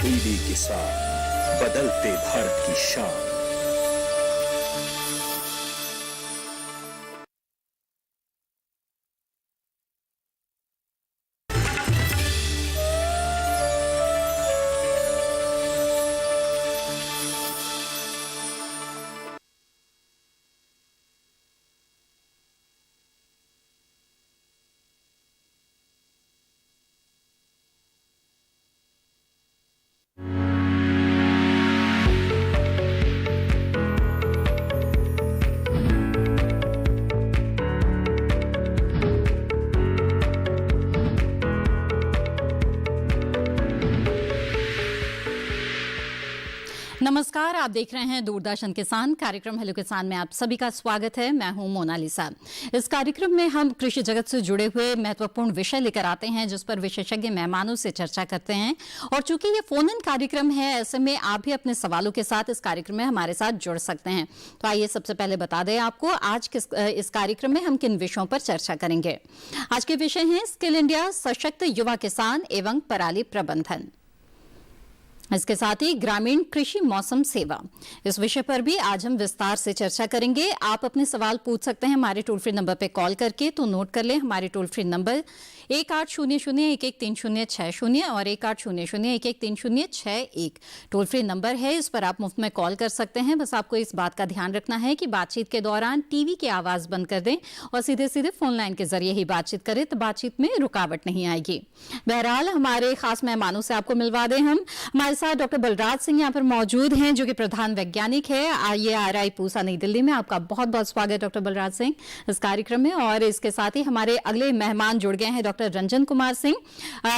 DD किसान, बदलते भारत की शान। नमस्कार, आप देख रहे हैं दूरदर्शन किसान कार्यक्रम हेलो किसान में आप सभी का स्वागत है। मैं हूं मोनालिसा। इस कार्यक्रम में हम कृषि जगत से जुड़े हुए महत्वपूर्ण विषय लेकर आते हैं जिस पर विशेषज्ञ मेहमानों से चर्चा करते हैं। और चूंकि ये फोन इन कार्यक्रम है, ऐसे में आप भी अपने सवालों के साथ इस कार्यक्रम में हमारे साथ जुड़ सकते हैं। तो आइए सबसे पहले बता दें आपको आज इस कार्यक्रम में हम किन विषयों पर चर्चा करेंगे। आज के विषय हैं स्किल इंडिया, सशक्त युवा किसान एवं पराली प्रबंधन। इसके साथ ही ग्रामीण कृषि मौसम सेवा, इस विषय पर भी आज हम विस्तार से चर्चा करेंगे। आप अपने सवाल पूछ सकते हैं हमारे टोल फ्री नंबर पर कॉल करके, तो नोट कर लें हमारे टोल फ्री नंबर 1800-113060 और 1800-113061 टोल फ्री नंबर है। इस पर आप मुफ्त में कॉल कर सकते हैं। बस आपको इस बात का ध्यान रखना है कि बातचीत के दौरान टीवी की आवाज बंद कर दें और सीधे सीधे फोन लाइन के जरिए ही बातचीत करें, तो बातचीत में रुकावट नहीं आएगी। बहरहाल हमारे खास मेहमानों से आपको मिलवा दें हम। हमारे साथ डॉक्टर बलराज सिंह यहाँ पर मौजूद हैं जो कि प्रधान वैज्ञानिक है IARI पूसा नई दिल्ली में। आपका बहुत बहुत स्वागत डॉक्टर बलराज सिंह इस कार्यक्रम में। और इसके साथ ही हमारे अगले मेहमान जुड़ गए हैं डॉक्टर रंजन कुमार सिंह।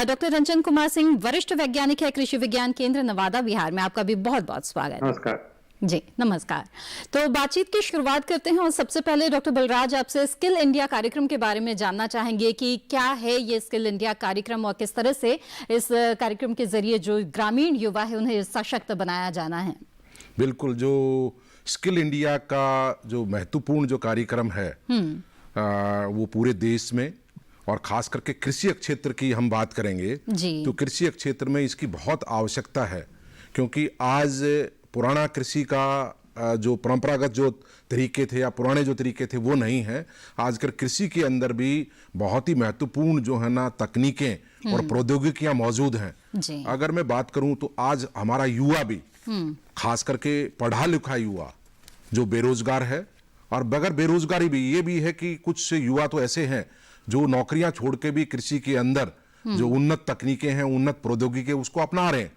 डॉक्टर रंजन कुमार सिंह वरिष्ठ वैज्ञानिक है कृषि विज्ञान केंद्र नवादा बिहार में। आपका भी बहुत बहुत स्वागत। नमस्कार जी, नमस्कार। तो बातचीत की शुरुआत करते हैं और सबसे पहले डॉक्टर बलराज आपसे स्किल इंडिया कार्यक्रम के बारे में जानना चाहेंगे कि क्या है ये स्किल इंडिया कार्यक्रम और किस तरह से इस कार्यक्रम के जरिए जो ग्रामीण युवा है उन्हें सशक्त बनाया जाना है। बिल्कुल, जो स्किल इंडिया का जो महत्वपूर्ण जो कार्यक्रम है वो पूरे देश में और खास करके कृषि क्षेत्र की हम बात करेंगे तो कृषि क्षेत्र में इसकी बहुत आवश्यकता है, क्योंकि आज पुराना कृषि का जो परंपरागत जो तरीके थे या पुराने जो तरीके थे वो नहीं है। आजकल कृषि के अंदर भी बहुत ही महत्वपूर्ण जो है ना तकनीकें और प्रौद्योगिकियां मौजूद हैं। अगर मैं बात करूं तो आज हमारा युवा भी खास करके पढ़ा लिखा युवा जो बेरोजगार है, और बगैर बेरोजगारी भी ये भी है कि कुछ युवा तो ऐसे हैं जो नौकरियां छोड़ के भी कृषि के अंदर जो उन्नत तकनीकें हैं, उन्नत प्रौद्योगिकी उसको अपना रहे हैं।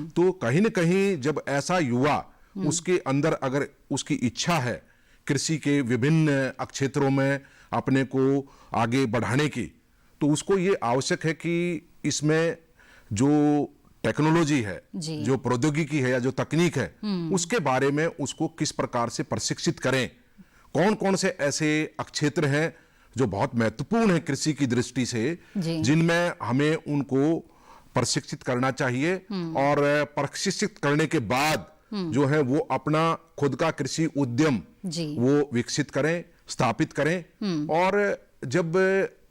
तो कहीं न कहीं जब ऐसा युवा उसके अंदर अगर उसकी इच्छा है कृषि के विभिन्न क्षेत्रों में अपने को आगे बढ़ाने की, तो उसको ये आवश्यक है कि इसमें जो टेक्नोलॉजी है, जो प्रौद्योगिकी है या जो तकनीक है, उसके बारे में उसको किस प्रकार से प्रशिक्षित करें। कौन कौन से ऐसे क्षेत्र हैं जो बहुत महत्वपूर्ण है कृषि की दृष्टि से, जिनमें हमें उनको प्रशिक्षित करना चाहिए और प्रशिक्षित करने के बाद जो है वो अपना खुद का कृषि उद्यम वो विकसित करें, स्थापित करें। और जब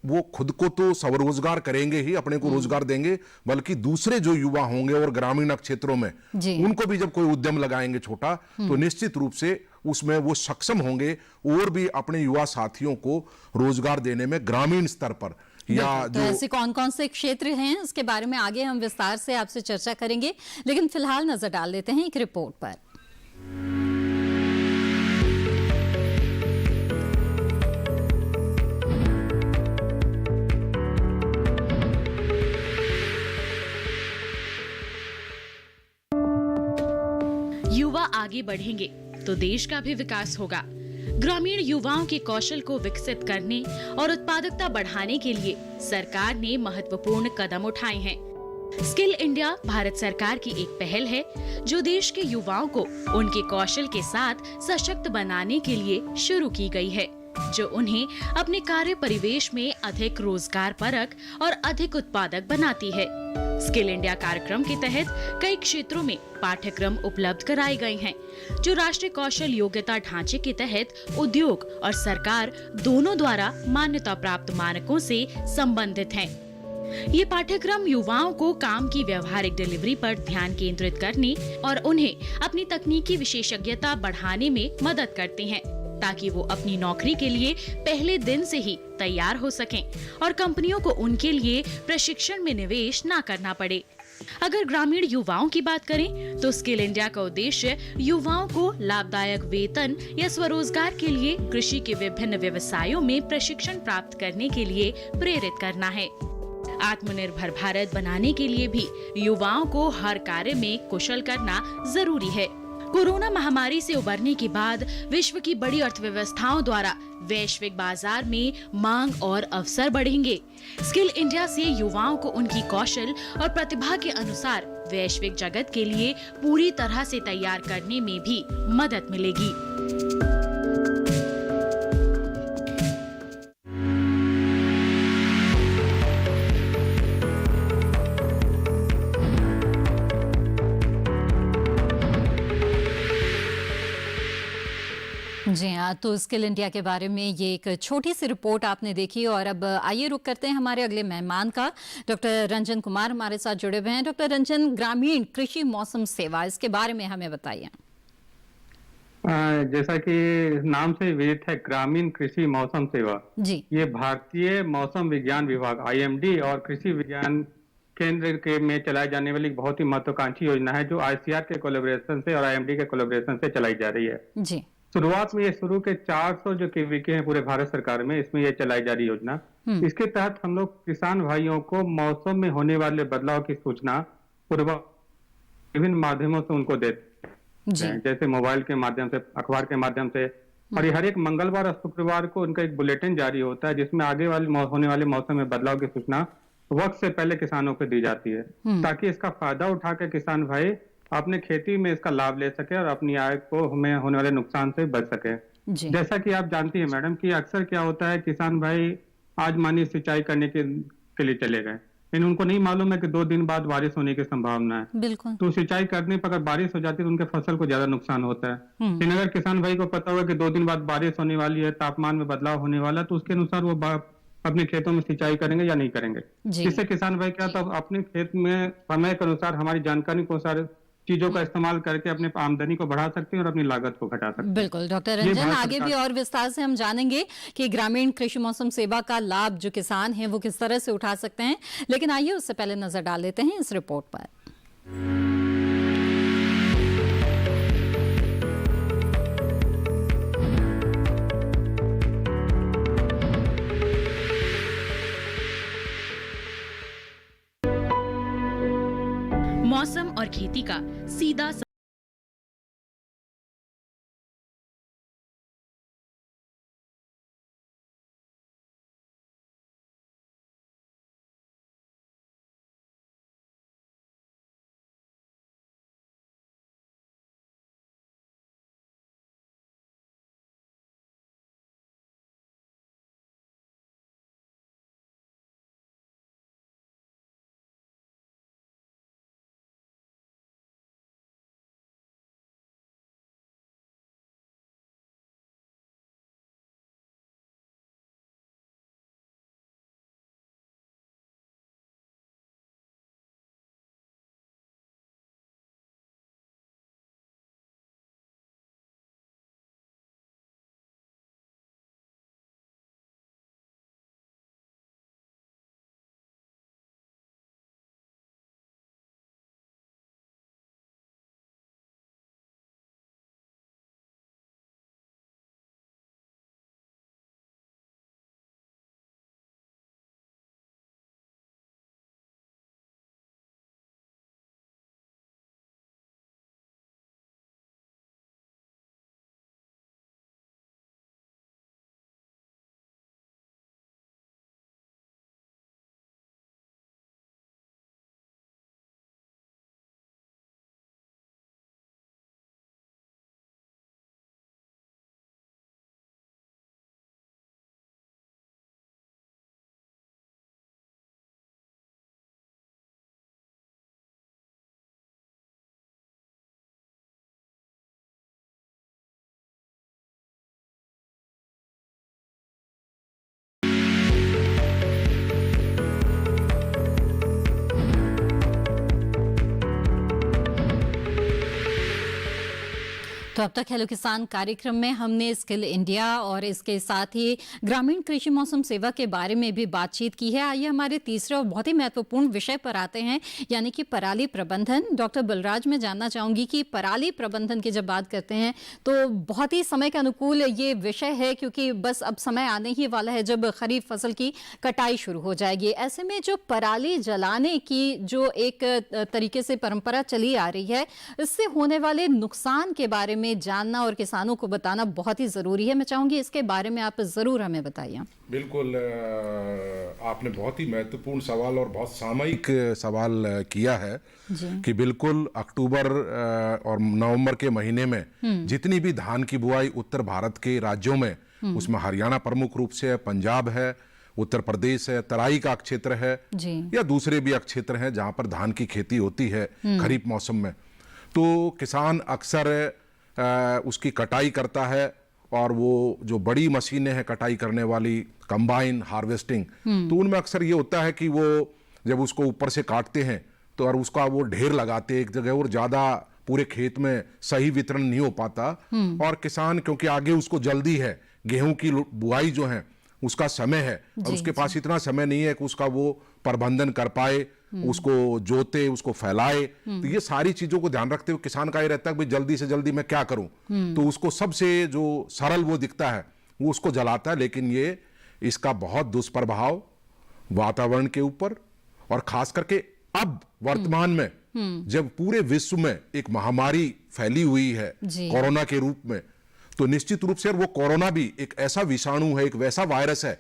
वो खुद को तो स्वरोजगार करेंगे ही, अपने को रोजगार देंगे, बल्कि दूसरे जो युवा होंगे और ग्रामीण क्षेत्रों में उनको भी जब कोई उद्यम लगाएंगे छोटा, तो निश्चित रूप से उसमें वो सक्षम होंगे और भी अपने युवा साथियों को रोजगार देने में ग्रामीण स्तर पर। या तो ऐसे कौन कौन से क्षेत्र हैं उसके बारे में आगे हम विस्तार से आपसे चर्चा करेंगे, लेकिन फिलहाल नजर डाल देते हैं एक रिपोर्ट पर। युवा आगे बढ़ेंगे तो देश का भी विकास होगा। ग्रामीण युवाओं के कौशल को विकसित करने और उत्पादकता बढ़ाने के लिए सरकार ने महत्वपूर्ण कदम उठाए हैं। स्किल इंडिया भारत सरकार की एक पहल है जो देश के युवाओं को उनके कौशल के साथ सशक्त बनाने के लिए शुरू की गई है, जो उन्हें अपने कार्य परिवेश में अधिक रोजगार परक और अधिक उत्पादक बनाती है। स्किल इंडिया कार्यक्रम के तहत कई क्षेत्रों में पाठ्यक्रम उपलब्ध कराए गए हैं, जो राष्ट्रीय कौशल योग्यता ढांचे के तहत उद्योग और सरकार दोनों द्वारा मान्यता प्राप्त मानकों से संबंधित हैं। ये पाठ्यक्रम युवाओं को काम की व्यवहारिक डिलीवरी पर ध्यान केंद्रित करने और उन्हें अपनी तकनीकी विशेषज्ञता बढ़ाने में मदद करते हैं, ताकि वो अपनी नौकरी के लिए पहले दिन से ही तैयार हो सकें और कंपनियों को उनके लिए प्रशिक्षण में निवेश न करना पड़े। अगर ग्रामीण युवाओं की बात करें तो स्किल इंडिया का उद्देश्य युवाओं को लाभदायक वेतन या स्वरोजगार के लिए कृषि के विभिन्न व्यवसायों में प्रशिक्षण प्राप्त करने के लिए प्रेरित करना है। आत्मनिर्भर भारत बनाने के लिए भी युवाओं को हर कार्य में कुशल करना जरूरी है। कोरोना महामारी से उबरने के बाद विश्व की बड़ी अर्थव्यवस्थाओं द्वारा वैश्विक बाजार में मांग और अवसर बढ़ेंगे। स्किल इंडिया से युवाओं को उनकी कौशल और प्रतिभा के अनुसार वैश्विक जगत के लिए पूरी तरह से तैयार करने में भी मदद मिलेगी। जी हाँ, तो स्किल इंडिया के बारे में ये एक छोटी सी रिपोर्ट आपने देखी और अब आइए रुक करते हैं हमारे अगले मेहमान का। डॉक्टर रंजन कुमार हमारे साथ जुड़े हुए हैं। डॉक्टर रंजन, ग्रामीण कृषि मौसम सेवा, इसके बारे में हमें बताइए। जैसा कि नाम से विदित है, ग्रामीण कृषि मौसम सेवा जी, ये भारतीय मौसम विज्ञान विभाग IMD और कृषि विज्ञान केंद्र के में चलाई जाने वाली एक बहुत ही महत्वाकांक्षी योजना है, जो ICR के कोलैबोरेशन से और IMD के कोलैबोरेशन से चलाई जा रही है। जी, शुरुआत में ये शुरू के 400 जो KVK हैं पूरे भारत सरकार में, इसमें ये चलाई जा रही योजना। इसके तहत हम लोग किसान भाइयों को मौसम में होने वाले बदलाव की सूचना पूर्व विभिन्न माध्यमों से उनको देते हैं, जैसे मोबाइल के माध्यम से, अखबार के माध्यम से, और ये हर एक मंगलवार और शुक्रवार को उनका एक बुलेटिन जारी होता है, जिसमें आगे वाले होने वाले मौसम में बदलाव की सूचना वक्त से पहले किसानों को दी जाती है, ताकि इसका फायदा उठा के किसान भाई अपने खेती में इसका लाभ ले सके और अपनी आय को हमें होने वाले नुकसान से बच सके। जैसा कि आप जानती हैं मैडम कि अक्सर क्या होता है, किसान भाई आज मानिए सिंचाई करने के लिए चले गए, लेकिन उनको नहीं मालूम है कि 2 दिन बाद बारिश होने की संभावना है। बिल्कुल। तो सिंचाई करने पर अगर बारिश हो जाती है तो उनके फसल को ज्यादा नुकसान होता है। लेकिन अगर किसान भाई को पता होगा कि 2 दिन बाद बारिश होने वाली है, तापमान में बदलाव होने वाला है, तो उसके अनुसार वो अपने खेतों में सिंचाई करेंगे या नहीं करेंगे। इससे किसान भाई क्या, तो अपने खेत में समय के अनुसार, हमारी जानकारी को अनुसार चीजों का इस्तेमाल करके अपने आमदनी को बढ़ा सकते हैं और अपनी लागत को घटा सकते हैं। बिल्कुल डॉक्टर रंजन, आगे भी और विस्तार से हम जानेंगे कि ग्रामीण कृषि मौसम सेवा का लाभ जो किसान हैं वो किस तरह से उठा सकते हैं, लेकिन आइए उससे पहले नजर डाल लेते हैं इस रिपोर्ट पर। मौसम और खेती का सीधा तो अब तक हेलो किसान कार्यक्रम में हमने स्किल इंडिया और इसके साथ ही ग्रामीण कृषि मौसम सेवा के बारे में भी बातचीत की है। आइए हमारे तीसरे और बहुत ही महत्वपूर्ण विषय पर आते हैं, यानी कि पराली प्रबंधन। डॉक्टर बलराज, मैं जानना चाहूंगी कि पराली प्रबंधन की जब बात करते हैं तो बहुत ही समय के अनुकूल ये विषय है, क्योंकि बस अब समय आने ही वाला है जब खरीफ फसल की कटाई शुरू हो जाएगी। ऐसे में जो पराली जलाने की जो एक तरीके से परंपरा चली आ रही है, इससे होने वाले नुकसान के बारे में जानना और किसानों को बताना बहुत ही जरूरी है। मैं चाहूंगी इसके बारे में आप जरूर हमें बताइए। बिल्कुल, आपने बहुत ही महत्वपूर्ण सवाल और बहुत सामयिक सवाल किया है कि बिल्कुल अक्टूबर और नवंबर के महीने में जितनी भी धान की बुआई उत्तर भारत के राज्यों में, उसमें हरियाणा प्रमुख रूप से है, पंजाब है, उत्तर प्रदेश है, तराई का क्षेत्र है या दूसरे भी क्षेत्र हैं जहां पर धान की खेती होती है खरीफ मौसम में, तो किसान अक्सर उसकी कटाई करता है। और वो जो बड़ी मशीनें हैं कटाई करने वाली, कंबाइन हार्वेस्टिंग, तो उनमें अक्सर ये होता है कि वो जब उसको ऊपर से काटते हैं तो और उसका वो ढेर लगाते हैं एक जगह और ज्यादा पूरे खेत में सही वितरण नहीं हो पाता। और किसान, क्योंकि आगे उसको जल्दी है, गेहूं की बुआई जो है उसका समय है और उसके पास इतना समय नहीं है कि उसका वो प्रबंधन कर पाए, उसको जोते, उसको फैलाए। तो ये सारी चीजों को ध्यान रखते हुए किसान का ये रहता है कि जल्दी से जल्दी मैं क्या करूं, तो उसको सबसे जो सरल वो दिखता है वो उसको जलाता है। लेकिन ये इसका बहुत दुष्प्रभाव वातावरण के ऊपर और खास करके अब वर्तमान में जब पूरे विश्व में एक महामारी फैली हुई है कोरोना के रूप में, तो निश्चित रूप से वो कोरोना भी एक ऐसा विषाणु है, एक वैसा वायरस है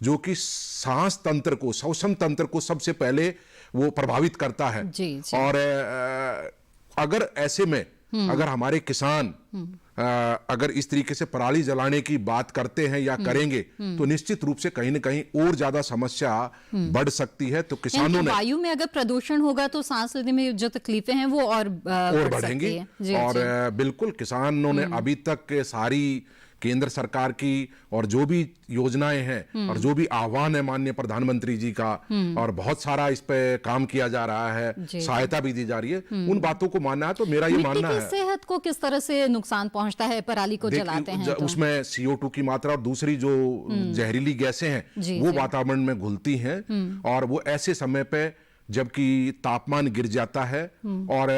जो कि सांस तंत्र को, श्वसन तंत्र को सबसे पहले वो प्रभावित करता है। और अगर ऐसे में अगर हमारे किसान अगर इस तरीके से पराली जलाने की बात करते हैं या करेंगे तो निश्चित रूप से कहीं न कहीं और ज्यादा समस्या बढ़ सकती है। तो किसानों ने, वायु में अगर प्रदूषण होगा तो सांस लेने में जो तकलीफें हैं वो और बढ़ेंगी। और बिल्कुल किसानों ने अभी तक सारी केंद्र सरकार की और जो भी योजनाएं हैं और जो भी आह्वान है माननीय प्रधानमंत्री जी का, और बहुत सारा इस पे काम किया जा रहा है, सहायता भी दी जा रही है, उन बातों को मानना है। तो मेरा ये मानना है, सेहत को किस तरह से नुकसान पहुंचता है पराली को जलाते हैं तो? उसमें CO2 की मात्रा और दूसरी जो जहरीली गैसें हैं वो वातावरण में घुलती हैं, और वो ऐसे समय पे जबकि तापमान गिर जाता है और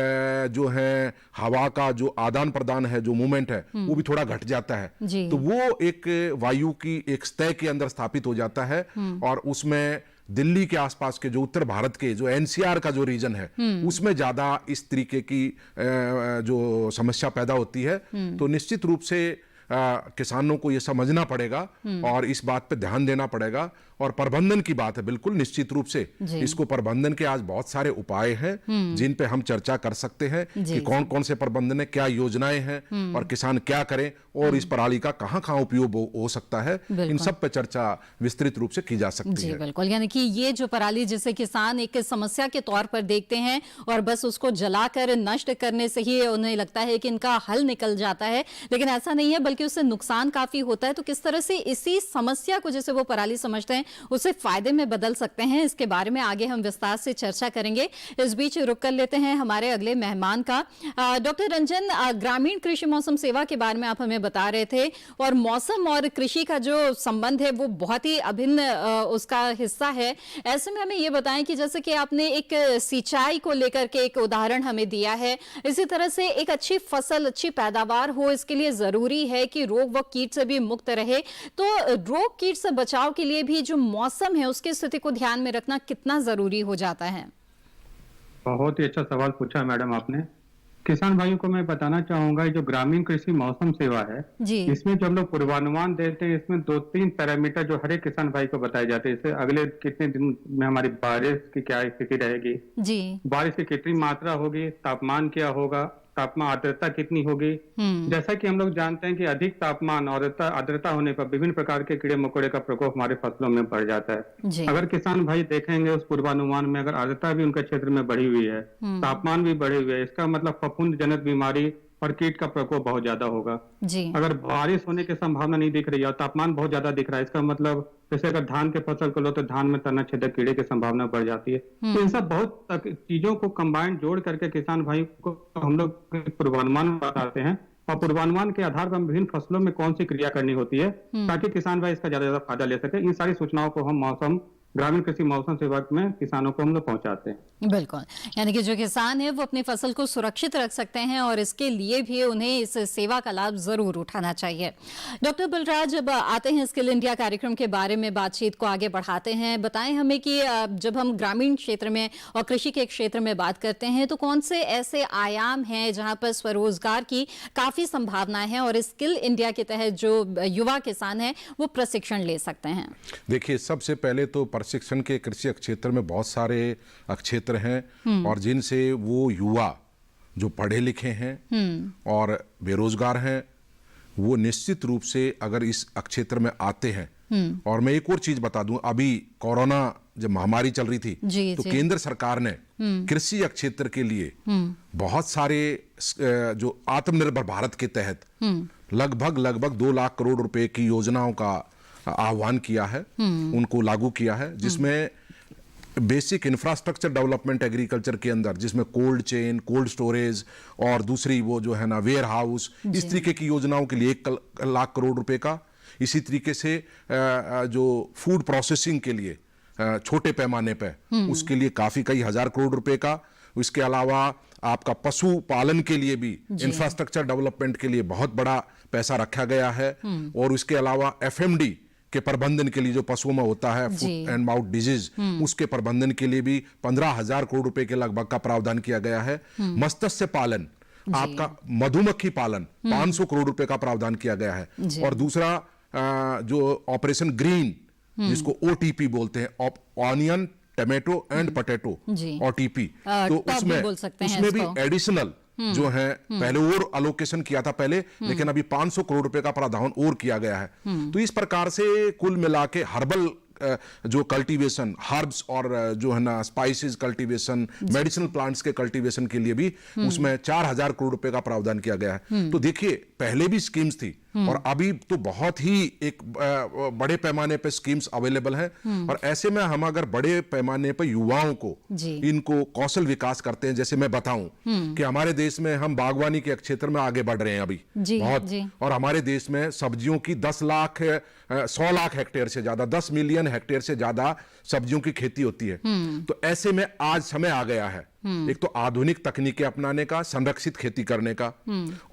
जो है हवा का जो आदान प्रदान है, जो मूवमेंट है, वो भी थोड़ा घट जाता है, तो वो एक वायु की एक सतह के अंदर स्थापित हो जाता है। और उसमें दिल्ली के आसपास के जो उत्तर भारत के जो NCR का जो रीजन है उसमें ज्यादा इस तरीके की जो समस्या पैदा होती है। तो निश्चित रूप से किसानों को यह समझना पड़ेगा और इस बात पे ध्यान देना पड़ेगा। और प्रबंधन की बात है, बिल्कुल निश्चित रूप से इसको प्रबंधन के आज बहुत सारे उपाय हैं जिन पे हम चर्चा कर सकते हैं कि कौन कौन से प्रबंधन है, क्या योजनाएं हैं और किसान क्या करें और इस पराली का कहां उपयोग हो सकता है, इन सब पे चर्चा विस्तृत रूप से की जा सकती है। बिल्कुल, यानी कि ये जो पराली जिसे किसान एक समस्या के तौर पर देखते हैं और बस उसको जलाकर नष्ट करने से ही उन्हें लगता है कि इनका हल निकल जाता है, लेकिन ऐसा नहीं है, बल्कि उससे नुकसान काफी होता है। तो किस तरह से इसी समस्या को, जैसे वो पराली समझते हैं, उसे फायदे में बदल सकते हैं, इसके बारे में आगे हम विस्तार से चर्चा करेंगे। इस बीच रुक कर लेते हैं हमारे अगले मेहमान का। डॉक्टर रंजन, ग्रामीण कृषि मौसम सेवा के बारे में आप हमें बता रहे थे, और मौसम और कृषि का जो संबंध है वो बहुत ही अभिन्न उसका हिस्सा है। ऐसे में हमें ये बताएं कि जैसे कि आपने एक सिंचाई को लेकर के एक उदाहरण हमें दिया है, इसी तरह से एक अच्छी फसल, अच्छी पैदावार हो, इसके लिए जरूरी है कि रोग व कीट से भी मुक्त रहे। तो रोग कीट से बचाव के लिए भी जो मौसम है उसकी स्थिति को ध्यान में रखना कितना जरूरी हो जाता है? बहुत ही अच्छा सवाल पूछा मैडम आपने। किसान भाइयों को मैं बताना चाहूंगा, जो ग्रामीण कृषि मौसम सेवा है इसमें जो हम लोग पूर्वानुमान देते हैं, इसमें 2-3 पैरामीटर जो हर एक किसान भाई को बताए जाते हैं। जैसे अगले कितने दिन में हमारी बारिश की क्या स्थिति रहेगी, बारिश की कितनी मात्रा होगी, तापमान क्या होगा, तापमान आर्द्रता कितनी होगी। जैसा कि हम लोग जानते हैं कि अधिक तापमान और आर्द्रता होने पर विभिन्न प्रकार के कीड़े मकोड़े का प्रकोप हमारे फसलों में बढ़ जाता है। अगर किसान भाई देखेंगे उस पूर्वानुमान में, अगर आर्द्रता भी उनके क्षेत्र में बढ़ी हुई है, तापमान भी बढ़े हुए है, इसका मतलब फफूंद जनक बीमारी और कीट का प्रकोप बहुत ज्यादा होगा। अगर बारिश होने की संभावना नहीं दिख रही है और तापमान बहुत ज्यादा दिख रहा है, इसका मतलब जैसे अगर धान के फसल को लो तो धान में तना छेदक कीड़े की संभावना बढ़ जाती है। तो इन सब बहुत चीजों को कंबाइंड जोड़ करके किसान भाई को हम लोग पूर्वानुमान बताते हैं और पूर्वानुमान के आधार पर विभिन्न फसलों में कौन सी क्रिया करनी होती है ताकि किसान भाई इसका ज्यादा फायदा ले सके। इन सारी सूचनाओं को हम ग्रामीण कृषि मौसम सेवा में किसानों को हम लोग पहुंचाते हैं। बिल्कुल, यानी कि जो किसान है वो अपनी फसल को सुरक्षित रख सकते हैं और इसके लिए भी उन्हें इस सेवा का लाभ जरूर उठाना चाहिए। डॉक्टर बलराज, अब आते हैं स्किल इंडिया कार्यक्रम के बारे में, बातचीत को आगे बढ़ाते हैं। बताएं हमें कि जब हम ग्रामीण क्षेत्र में और कृषि के क्षेत्र में बात करते हैं तो कौन से ऐसे आयाम हैं जहां पर स्वरोजगार की काफी संभावनाएं हैं और स्किल इंडिया के तहत जो युवा किसान है वो प्रशिक्षण ले सकते हैं? देखिए, सबसे पहले तो प्रशिक्षण के कृषि क्षेत्र में बहुत सारे क्षेत्र हैं और जिनसे वो युवा जो पढ़े लिखे हैं और बेरोजगार हैं वो निश्चित रूप से अगर इस क्षेत्र में आते हैं। और मैं एक और चीज बता दूं, अभी कोरोना जब महामारी चल रही थी तो केंद्र सरकार ने कृषि क्षेत्र के लिए बहुत सारे जो आत्मनिर्भर भारत के तहत लगभग 2 लाख करोड़ रुपए की योजनाओं का आह्वान किया है, उनको लागू किया है, जिसमें बेसिक इंफ्रास्ट्रक्चर डेवलपमेंट एग्रीकल्चर के अंदर, जिसमें कोल्ड चेन, कोल्ड स्टोरेज और दूसरी वो जो है ना वेयर हाउस, इस तरीके की योजनाओं के लिए 1 लाख करोड़ रुपए का। इसी तरीके से जो फूड प्रोसेसिंग के लिए छोटे पैमाने पे उसके लिए काफी कई हजार करोड़ रुपए का। इसके अलावा आपका पशु पालन के लिए भी इंफ्रास्ट्रक्चर डेवलपमेंट के लिए बहुत बड़ा पैसा रखा गया है। और इसके अलावा FMD के प्रबंधन के लिए जो पशुओं में होता है फुट एंड माउथ डिजीज, उसके प्रबंधन के लिए भी 15,000 करोड़ रुपए के लगभग का प्रावधान किया गया है। मत्स्य पालन, आपका मधुमक्खी पालन 500 करोड़ रुपए का प्रावधान किया गया है। और दूसरा जो ऑपरेशन ग्रीन, जिसको OTP बोलते हैं, onion tomato and potato, OTP, तो उसमें भी एडिशनल जो है पहले और अलोकेशन किया था पहले, लेकिन अभी 500 करोड़ रुपए का प्रावधान और किया गया है। तो इस प्रकार से कुल मिला के हर्बल जो कल्टीवेशन, हर्ब्स और जो है ना स्पाइसेस कल्टीवेशन, मेडिसिनल प्लांट्स के कल्टीवेशन के लिए भी उसमें 4,000 करोड़ रुपए का प्रावधान किया गया है। तो देखिए, पहले भी स्कीम्स थी और अभी तो बहुत ही एक बड़े पैमाने पे स्कीम्स अवेलेबल हैं। और ऐसे में हम अगर बड़े पैमाने पे युवाओं को इनको कौशल विकास करते हैं, जैसे मैं बताऊं कि हमारे देश में हम बागवानी के क्षेत्र में आगे बढ़ रहे हैं अभी बहुत, और हमारे देश में सब्जियों की 100 लाख हेक्टेयर से ज्यादा, 10 मिलियन हेक्टेयर से ज्यादा सब्जियों की खेती होती है। तो ऐसे में आज समय आ गया है एक तो आधुनिक तकनीकें अपनाने का, संरक्षित खेती करने का।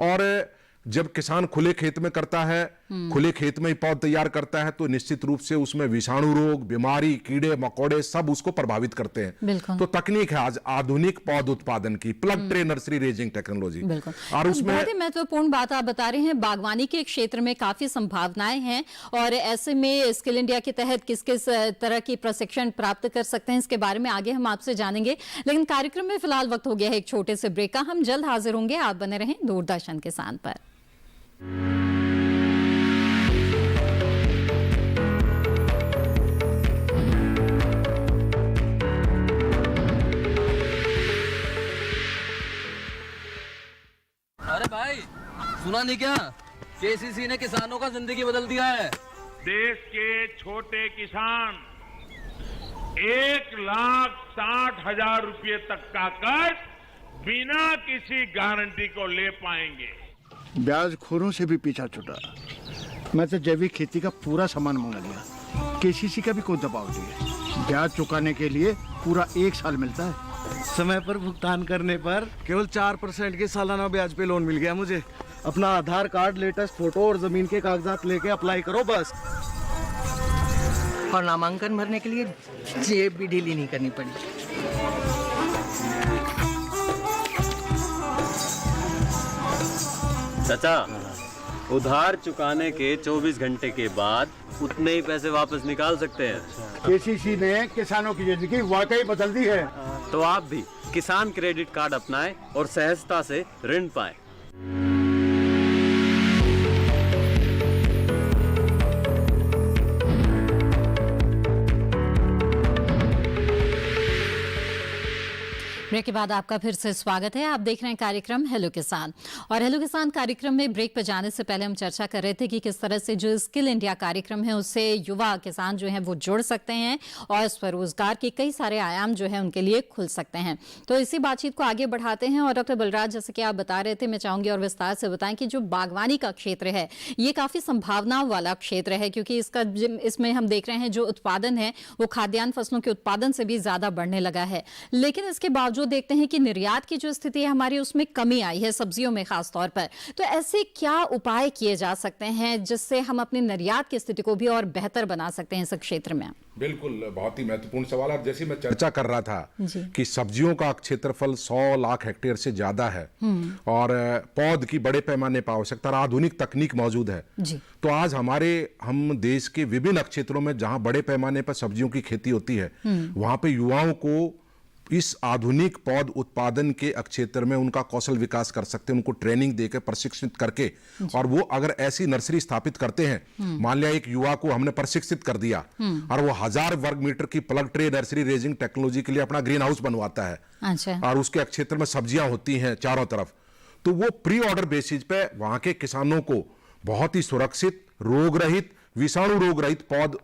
और जब किसान खुले खेत में करता है, खुले खेत में ही पौध तैयार करता है, तो निश्चित रूप से उसमें विषाणु रोग, बीमारी, कीड़े मकोड़े सब उसको प्रभावित करते हैं। तो तकनीक है आज आधुनिक पौध उत्पादन की, plug tray nursery raising technology. और उसमें बहुत ही महत्वपूर्ण बात आप बता रहे हैं, बागवानी के क्षेत्र में काफी संभावनाएं हैं और ऐसे में स्किल इंडिया के तहत किस किस तरह की प्रशिक्षण प्राप्त कर सकते हैं, इसके बारे में आगे हम आपसे जानेंगे। लेकिन कार्यक्रम में फिलहाल वक्त हो गया है एक छोटे से ब्रेक का। हम जल्द हाजिर होंगे, आप बने रहें दूरदर्शन किसान पर। अरे भाई, सुना नहीं क्या? KCC ने किसानों का जिंदगी बदल दिया है। देश के छोटे किसान 1,60,000 रुपये तक का कर्ज बिना किसी गारंटी को ले पाएंगे। ब्याज खोरों से भी पीछा छुटा। मैं तो जैविक खेती का पूरा सामान मंगा लिया। KCC का भी कोई दबाव नहीं है। ब्याज चुकाने के लिए पूरा 1 साल मिलता है। समय पर भुगतान करने पर केवल 4% के सालाना ब्याज पे लोन मिल गया मुझे। अपना आधार कार्ड, लेटेस्ट फोटो और जमीन के कागजात लेके अप्लाई करो बस। और नामांकन भरने के लिए जेब भी ढीली नहीं करनी पड़ी। चाचा, उधार चुकाने के 24 घंटे के बाद उतने ही पैसे वापस निकाल सकते हैं। KCC ने किसानों की जिंदगी वाकई बदल दी है। तो आप भी किसान क्रेडिट कार्ड अपनाएं और सहजता से ऋण पाएं। ब्रेक के बाद आपका फिर से स्वागत है। आप देख रहे हैं कार्यक्रम हेलो किसान, और हेलो किसान कार्यक्रम में ब्रेक पर जाने से पहले हम चर्चा कर रहे थे कि किस तरह से जो स्किल इंडिया कार्यक्रम है उससे युवा किसान जो हैं वो जुड़ सकते हैं और स्वरोजगार के कई सारे आयाम जो है उनके लिए खुल सकते हैं। तो इसी बातचीत को आगे बढ़ाते हैं। और डॉक्टर बलराज, जैसे कि आप बता रहे थे, मैं चाहूंगी और विस्तार से बताएं कि जो बागवानी का क्षेत्र है ये काफी संभावनाओं वाला क्षेत्र है, क्योंकि इसमें हम देख रहे हैं जो उत्पादन है वो खाद्यान्न फसलों के उत्पादन से भी ज्यादा बढ़ने लगा है। लेकिन इसके बावजूद देखते हैं कि निर्यात की जो स्थिति है हमारी उसमें कमी आई है, सब्जियों में खास तौर पर। तो ऐसे क्या उपाय किए जा सकते हैं जिससे हम अपनी निर्यात की स्थिति को भी और बेहतर बना सकते हैं इस क्षेत्र में? बिल्कुल, बहुत ही महत्वपूर्ण सवाल। और जैसे मैं चर्चा कर रहा था कि सब्जियों का क्षेत्रफल 100 लाख हेक्टेयर से ज्यादा है और पौध की बड़े पैमाने पर आवश्यकता और आधुनिक तकनीक मौजूद है। तो आज हम देश के विभिन्न क्षेत्रों में जहां बड़े पैमाने पर सब्जियों की खेती होती है वहां पे युवाओं को इस आधुनिक पौध उत्पादन के क्षेत्र में उनका कौशल विकास कर सकते हैं, उनको ट्रेनिंग देकर प्रशिक्षित करके। और वो अगर ऐसी नर्सरी स्थापित करते हैं, मान लिया एक युवा को हमने प्रशिक्षित कर दिया और वो 1000 वर्ग मीटर की plug tray nursery raising technology के लिए अपना ग्रीन हाउस बनवाता है। अच्छा। और उसके क्षेत्र में सब्जियां होती हैं चारों तरफ, तो वो प्री ऑर्डर बेसिस पे वहां के किसानों को बहुत ही सुरक्षित, रोग रहित, विषाणु रोग रहित पौध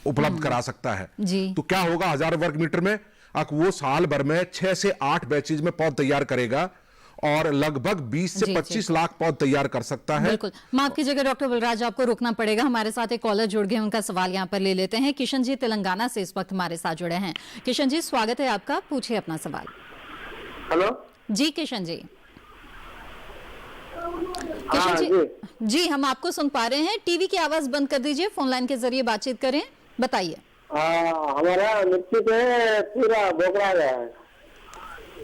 उपलब्ध करा सकता है। तो क्या होगा, 1000 वर्ग मीटर में वो साल भर में 6 से 8 बैचेज में पौध तैयार करेगा और लगभग 20 से 25 लाख पौध तैयार कर सकता है। बिल्कुल, माफ कीजिएगा डॉक्टर बलराज, आपको रुकना पड़ेगा। हमारे साथ एक कॉलर जुड़ गए, उनका सवाल यहाँ पर ले लेते हैं। किशन जी तेलंगाना से इस वक्त हमारे साथ जुड़े हैं। किशन जी, स्वागत है आपका, पूछिए अपना सवाल। हेलो जी किशन जी। किशन जी, हम आपको सुन पा रहे हैं। टीवी की आवाज बंद कर दीजिए, फोन लाइन के जरिए बातचीत करें, बताइए। हमारा मिर्ची पे पूरा बोकरा गया है।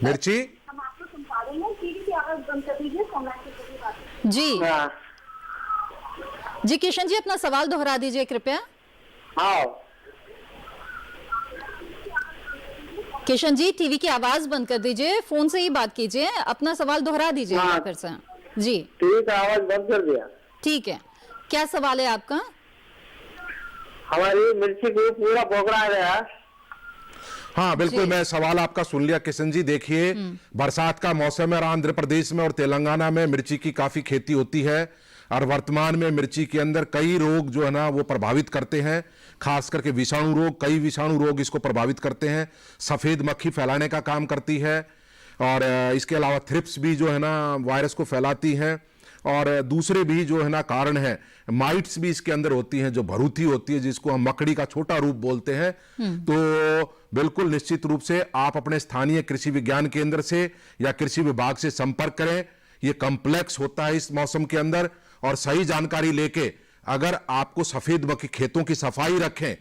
मिर्ची, हम आपको सुन पा रहे हैं, टीवी की आवाज बंद कर दीजिए, फोन लाइन के जरिए बात। जी किशन जी, अपना सवाल दोहरा दीजिए कृपया। किशन जी, टीवी की आवाज बंद कर दीजिए, फोन से ही बात कीजिए, अपना सवाल दोहरा दीजिए फिर से। जी, टीवी का आवाज बंद कर दिया। ठीक है, क्या सवाल है आपका? हमारी मिर्ची को पूरा बोकरा गया। हाँ बिल्कुल, मैं सवाल आपका सुन लिया किशन जी। देखिए, बरसात का मौसम है और आंध्र प्रदेश में और तेलंगाना में मिर्ची की काफी खेती होती है और वर्तमान में मिर्ची के अंदर कई रोग जो है ना वो प्रभावित करते हैं, खास करके विषाणु रोग। कई विषाणु रोग इसको प्रभावित करते हैं। सफेद मक्खी फैलाने का काम करती है और इसके अलावा थ्रिप्स भी जो है ना वायरस को फैलाती हैं और दूसरे भी जो है ना कारण है। माइट्स भी इसके अंदर होती हैं, जो भरूथी होती है जिसको हम मकड़ी का छोटा रूप बोलते हैं। तो बिल्कुल निश्चित रूप से आप अपने स्थानीय कृषि विज्ञान केंद्र से या कृषि विभाग से संपर्क करें। ये कॉम्प्लेक्स होता है इस मौसम के अंदर, और सही जानकारी लेके अगर आपको सफेद मक्खी, खेतों की सफाई रखें।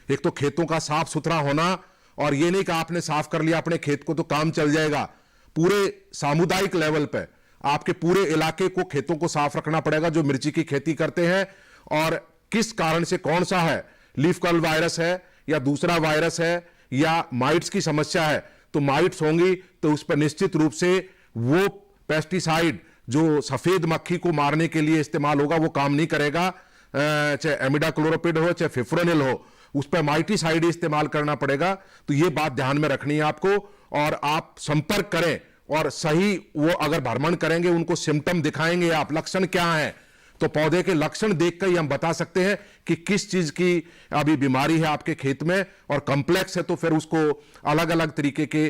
एक तो खेतों का साफ सुथरा होना, और ये नहीं कि आपने साफ कर लिया अपने खेत को तो काम चल जाएगा। पूरे सामुदायिक लेवल पे आपके पूरे इलाके को, खेतों को साफ रखना पड़ेगा जो मिर्ची की खेती करते हैं, और किस कारण से, कौन सा है, लीफ कर्ल वायरस है या दूसरा वायरस है या माइट्स की समस्या है। तो माइट्स होंगी तो उस पर निश्चित रूप से वो पेस्टिसाइड जो सफेद मक्खी को मारने के लिए इस्तेमाल होगा वो काम नहीं करेगा। चाहे एमिडाक्लोरोपिड हो चाहे फिफ्रोनिल हो, उस पर माइटिसाइड इस्तेमाल करना पड़ेगा। तो ये बात ध्यान में रखनी है आपको, और आप संपर्क करें और सही वो अगर भ्रमण करेंगे, उनको सिम्टम दिखाएंगे आप, लक्षण क्या है, तो पौधे के लक्षण देखकर ही हम बता सकते हैं कि किस चीज की अभी बीमारी है आपके खेत में। और कॉम्प्लेक्स है तो फिर उसको अलग अलग तरीके के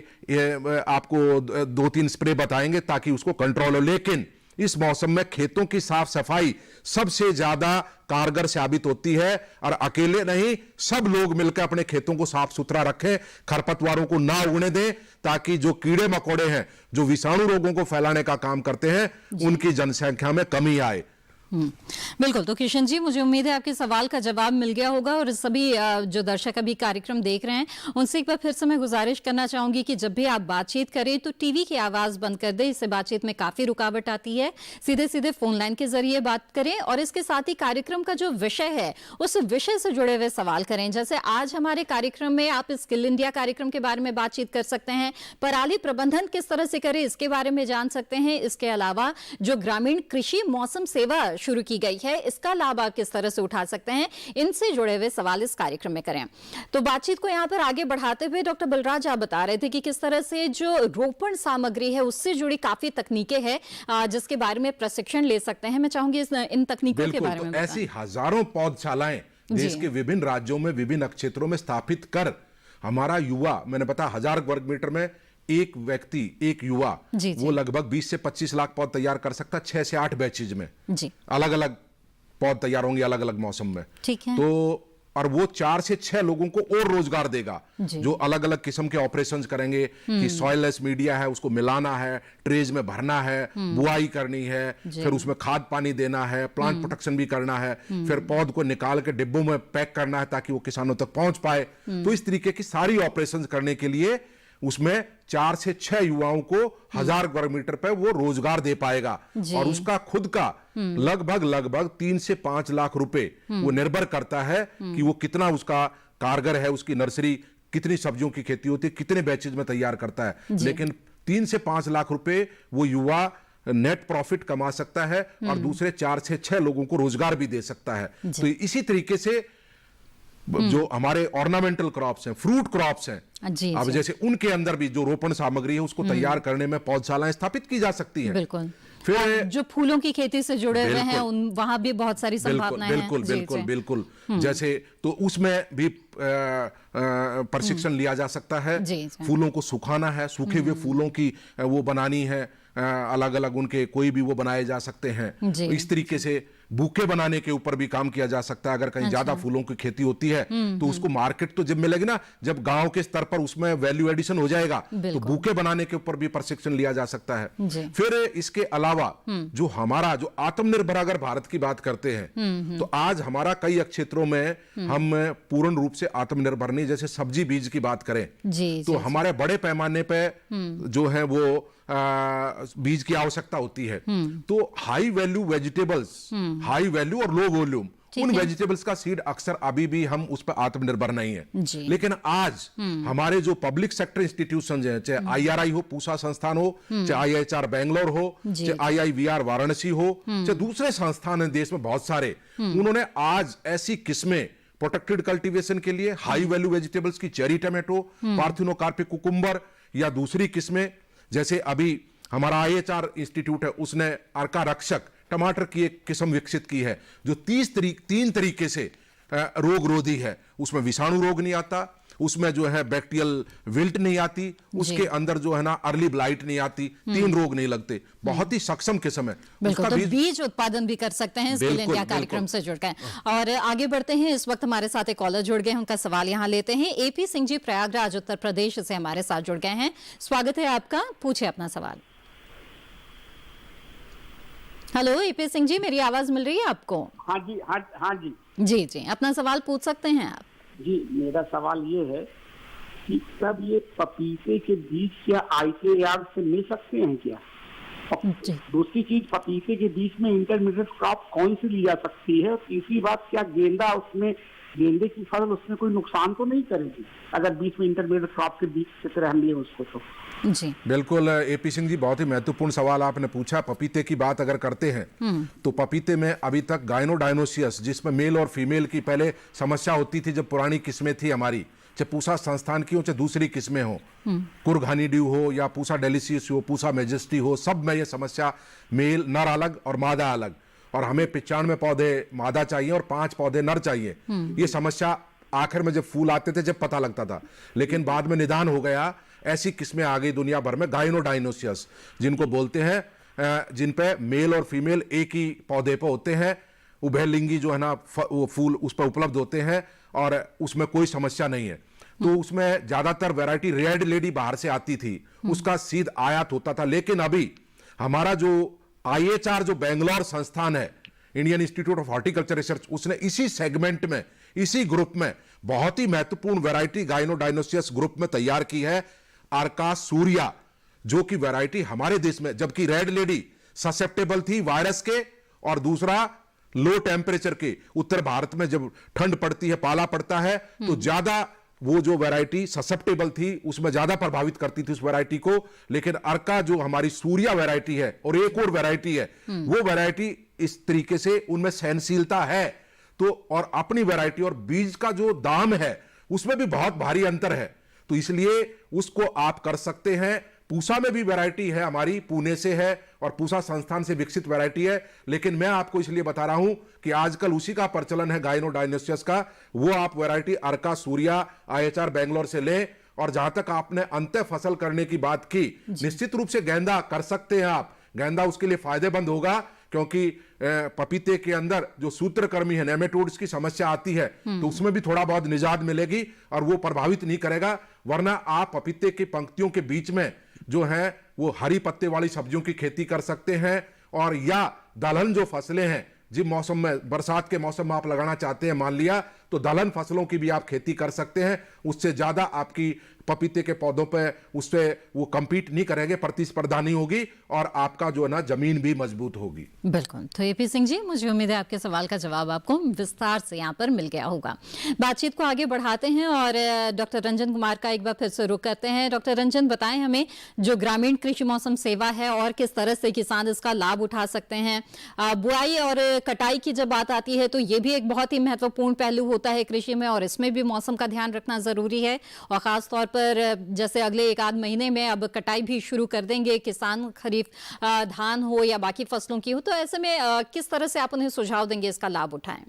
आपको 2-3 स्प्रे बताएंगे ताकि उसको कंट्रोल हो। लेकिन इस मौसम में खेतों की साफ सफाई सबसे ज्यादा कारगर साबित होती है, और अकेले नहीं, सब लोग मिलकर अपने खेतों को साफ सुथरा रखें, खरपतवारों को ना उगने दें, ताकि जो कीड़े मकोड़े हैं जो विषाणु रोगों को फैलाने का काम करते हैं उनकी जनसंख्या में कमी आए। बिल्कुल। तो किशन जी, मुझे उम्मीद है आपके सवाल का जवाब मिल गया होगा, और सभी जो दर्शक अभी कार्यक्रम देख रहे हैं उनसे एक बार फिर से मैं गुजारिश करना चाहूंगी कि जब भी आप बातचीत करें तो टीवी की आवाज बंद कर दें, इससे बातचीत में काफी रुकावट आती है। सीधे सीधे फोन लाइन के जरिए बात करें, और इसके साथ ही कार्यक्रम का जो विषय है उस विषय से जुड़े हुए सवाल करें। जैसे आज हमारे कार्यक्रम में आप स्किल इंडिया कार्यक्रम के बारे में बातचीत कर सकते हैं, पराली प्रबंधन किस तरह से करें इसके बारे में जान सकते हैं। इसके अलावा जो ग्रामीण कृषि मौसम सेवा शुरू की गई है, इसका लाभ आप किस तरह से उठा सकते हैं, इनसे जुड़े हुए सवाल इस कार्यक्रम में करें। तो बातचीत को यहाँ पर आगे बढ़ाते हुए डॉक्टर बलराज आप बता रहे थे कि किस तरह से जो रोपण सामग्री है उससे जुड़ी काफी तकनीकें हैं जिसके बारे में प्रशिक्षण ले सकते हैं। मैं चाहूंगी इन तकनीकों के बारे में ऐसी हजारों पौधशालाएं देश के विभिन्न राज्यों में विभिन्न क्षेत्रों में स्थापित कर हमारा युवा, मैंने बताया 1000 वर्ग मीटर में एक व्यक्ति, एक युवा, वो लगभग 20 से 25 लाख पौध तैयार कर सकता है 6 से 8 बैचेज में। अलग अलग पौध तैयार होंगे अलग अलग मौसम में। ठीक है। तो और वो 4 से 6 लोगों को और रोजगार देगा जो अलग अलग किस्म के ऑपरेशंस करेंगे कि सॉइललेस मीडिया है उसको मिलाना है, ट्रेज में भरना है, बुआई करनी है, फिर उसमें खाद पानी देना है, प्लांट प्रोटेक्शन भी करना है, फिर पौध को निकाल के डिब्बों में पैक करना है ताकि वो किसानों तक पहुंच पाए। तो इस तरीके की सारी ऑपरेशंस करने के लिए उसमें 4 से 6 युवाओं को 1000 वर्ग मीटर पे वो रोजगार दे पाएगा और उसका खुद का लगभग 3 से 5 लाख रुपए वो निर्भर करता है कि वो कितना उसका कारगर है, उसकी नर्सरी कितनी सब्जियों की खेती होती है, कितने बैचेज में तैयार करता है। लेकिन 3 से 5 लाख रुपए वो युवा नेट प्रॉफिट कमा सकता है और दूसरे 4 से 6 लोगों को रोजगार भी दे सकता है। तो इसी तरीके से जो हमारे ऑर्नामेंटल क्रॉप्स हैं, फ्रूट क्रॉप्स हैं, अब जैसे उनके अंदर भी जो रोपण सामग्री है उसको तैयार करने में पौधशालाएं स्थापित की जा सकती हैं। बिल्कुल। फिर जो फूलों की खेती से जुड़े हुए हैं वहां भी बहुत सारी संभावनाएं हैं। बिल्कुल। जैसे तो उसमें भी प्रशिक्षण लिया जा सकता है। फूलों को सुखाना है, सूखे हुए फूलों की वो बनानी है, अलग अलग उनके कोई भी वो बनाए जा सकते हैं। इस तरीके से बुके बनाने के ऊपर भी काम किया जा सकता है। अगर कहीं ज्यादा फूलों की खेती होती है तो उसको मार्केट तो जब मिलेगी ना, जब गांव के स्तर पर उसमें वैल्यू एडिशन हो जाएगा तो बुके बनाने के ऊपर भी प्रशिक्षण लिया जा सकता है। फिर इसके अलावा जो हमारा जो आत्मनिर्भर अगर भारत की बात करते हैं तो आज हमारा कई क्षेत्रों में हम पूर्ण रूप से आत्मनिर्भर नहीं। जैसे सब्जी बीज की बात करें तो हमारे बड़े पैमाने पे जो है वो बीज की आवश्यकता होती है। तो high value vegetables, high value और लो वॉल्यूम उन वेजिटेबल्स का सीड अक्सर अभी भी हम उस पर आत्मनिर्भर नहीं है। लेकिन आज हमारे जो पब्लिक सेक्टर इंस्टीट्यूशंस हैं, चाहे IRI हो, पूसा संस्थान हो, चाहे IHR बेंगलोर हो, चाहे IIVR वाराणसी हो, चाहे दूसरे संस्थान हैं देश में बहुत सारे, उन्होंने आज ऐसी किस्में प्रोटेक्टेड कल्टीवेशन के लिए हाई वैल्यू वेजिटेबल्स की चेरी टमाटो, पार्थिनोकार्पिक कुकुम्बर या दूसरी किस्में, जैसे अभी हमारा IHR इंस्टीट्यूट है उसने अर्का रक्षक टमाटर की एक किस्म विकसित की है जो 3 तरीके से रोग रोधी है। उसमें विषाणु रोग नहीं आता, उसमें जो है बैक्टीरियल विल्ट नहीं आती, उसके अंदर जो है ना अर्ली ब्लाइट नहीं आती, 3 रोग नहीं लगते, बहुत ही सक्षम किस्म है। बिल्कुल। तो बीज उत्पादन भी कर सकते हैं स्किल इंडिया कार्यक्रम से जुड़कर। और आगे बढ़ते हैं, इस वक्त हमारे साथ एक कॉलर जुड़ गए हैं, उनका सवाल यहाँ लेते हैं। AP सिंह जी प्रयागराज उत्तर प्रदेश से हमारे साथ जुड़ गए हैं। स्वागत है आपका, पूछे अपना सवाल। हेलो AP सिंह जी, मेरी आवाज मिल रही है आपको? हाँ जी जी अपना सवाल पूछ सकते हैं आप। जी, मेरा सवाल ये है कि सब ये पपीते के बीज क्या ICAR से मिल सकते हैं क्या? दूसरी चीज, पपीते के बीज में इंटरमीडिएट क्रॉप कौन सी ली जा सकती है? और तीसरी बात, क्या गेंदे की फसल उसमें कोई नुकसान तो नहीं करेगी अगर बीच में इंटरमीडिएट क्रॉप के बीज की तरह हम लिए उसको? तो जी बिल्कुल AP सिंह जी, बहुत ही महत्वपूर्ण सवाल आपने पूछा। पपीते की बात अगर करते हैं तो पपीते में अभी तक गायनोडायनोसियस, जिसमें मेल और फीमेल की पहले समस्या होती थी जब पुरानी किस्में थी हमारी, चाहे पूसा संस्थान की हो चाहे दूसरी किस्में हो, कुर्ग हनीड्यू हो या पूसा डेलिसियस हो, पूसा मेजेस्टी हो, सब में ये समस्या मेल नर अलग और मादा अलग, और हमें 95 पौधे मादा चाहिए और 5 पौधे नर चाहिए। ये समस्या आखिर में जब फूल आते थे जब पता लगता था, लेकिन बाद में निदान हो गया। ऐसी किस्में आ गई दुनिया भर में गायनोडायनोसियस जिनको बोलते हैं, जिन पे मेल और फीमेल एक ही पौधे पे होते हैं, उभयलिंगी जो है ना वो फूल उस पर उपलब्ध होते हैं और उसमें कोई समस्या नहीं है। तो उसमें ज्यादातर वैरायटी रेड लेडी बाहर से आती थी, उसका सीध आयात होता था। लेकिन अभी हमारा जो IHR जो बेंगलोर संस्थान है, Indian institute of horticulture research, उसने इसी सेगमेंट में, इसी ग्रुप में बहुत ही महत्वपूर्ण वैरायटी गायनोडायनोसियस ग्रुप में तैयार की है, अर्का सूर्या, जो कि वैरायटी हमारे देश में, जबकि रेड लेडी ससेप्टेबल थी वायरस के और दूसरा लो टेम्परेचर के। उत्तर भारत में जब ठंड पड़ती है, पाला पड़ता है, तो ज्यादा वो जो वैरायटी ससेप्टेबल थी उसमें ज्यादा प्रभावित करती थी उस वैरायटी को, लेकिन अर्का जो हमारी सूर्या वैरायटी है और एक और वैरायटी है, वो वैरायटी इस तरीके से उनमें सहनशीलता है। तो और अपनी वैरायटी और बीज का जो दाम है उसमें भी बहुत भारी अंतर है, तो इसलिए उसको आप कर सकते हैं। पूसा में भी वैरायटी है हमारी, पुणे से है और पूसा संस्थान से विकसित वैरायटी है, लेकिन मैं आपको इसलिए बता रहा हूं कि आजकल उसी का प्रचलन है गाइनोडाइनोसियस का, वो आप वैरायटी अर्का सूर्या IHR बेंगलोर से लें। और जहां तक आपने अंत्य फसल करने की बात की, निश्चित रूप से गेंदा कर सकते हैं आप, गेंदा उसके लिए फायदेमंद होगा, क्योंकि पपीते के अंदर जो सूत्रकृमि है, नेमेटोड्स की समस्या आती है, तो उसमें भी थोड़ा बहुत निजात मिलेगी और वो प्रभावित नहीं करेगा। वरना आप पपीते की पंक्तियों के बीच में जो है वो हरी पत्ते वाली सब्जियों की खेती कर सकते हैं, और या दलहन जो फसलें हैं जिस मौसम में, बरसात के मौसम में आप लगाना चाहते हैं मान लिया, तो दलहन फसलों की भी आप खेती कर सकते हैं। उससे ज्यादा आपकी पपीते के पौधों पे उससे वो compete नहीं करेंगे, प्रतिस्पर्धा नहीं होगी और आपका जो है ना जमीन भी मजबूत होगी। बिल्कुल। तो AP सिंह जी, मुझे उम्मीद है आपके सवाल का जवाब आपको विस्तार से यहाँ पर मिल गया होगा। बातचीत को आगे बढ़ाते हैं और डॉक्टर रंजन कुमार का एक बार फिर से रुख करते हैं। डॉक्टर रंजन, बताएं हमें जो ग्रामीण कृषि मौसम सेवा है और किस तरह से किसान इसका लाभ उठा सकते हैं। बुआई और कटाई की जब बात आती है तो ये भी एक बहुत ही महत्वपूर्ण पहलू होता है कृषि में, और इसमें भी मौसम का ध्यान रखना जरूरी है। और खास तौर पर जैसे अगले एक आध महीने में अब कटाई भी शुरू कर देंगे किसान, खरीफ धान हो या बाकी फसलों की हो, तो ऐसे में किस तरह से आप उन्हें सुझाव देंगे इसका लाभ उठाएं?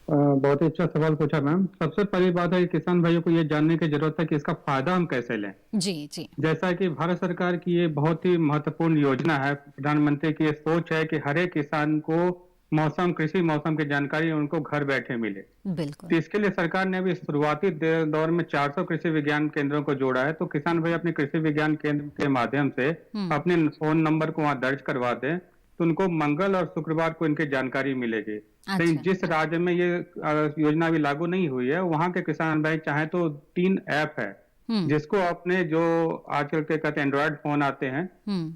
बहुत ही अच्छा सवाल पूछा मैम। सबसे पहली बात है कि किसान भाइयों को ये जानने की जरूरत है कि इसका फायदा हम कैसे लें। जी जी। जैसा कि भारत सरकार की ये बहुत ही महत्वपूर्ण योजना है, प्रधानमंत्री की ये सोच है कि हर एक किसान को मौसम, कृषि मौसम की जानकारी उनको घर बैठे मिले। बिल्कुल। तो इसके लिए सरकार ने अभी शुरुआती दौर में 400 कृषि विज्ञान केंद्रों को जोड़ा है। तो किसान भाई अपने कृषि विज्ञान केंद्र के माध्यम से अपने फोन नंबर को वहां दर्ज करवा दें, तो उनको मंगल और शुक्रवार को इनकी जानकारी मिलेगी। तो जिस राज्य में ये योजना अभी लागू नहीं हुई है, वहां के किसान भाई चाहे तो 3 ऐप है जिसको अपने जो आजकल के कहते हैं एंड्रॉयड फोन आते हैं,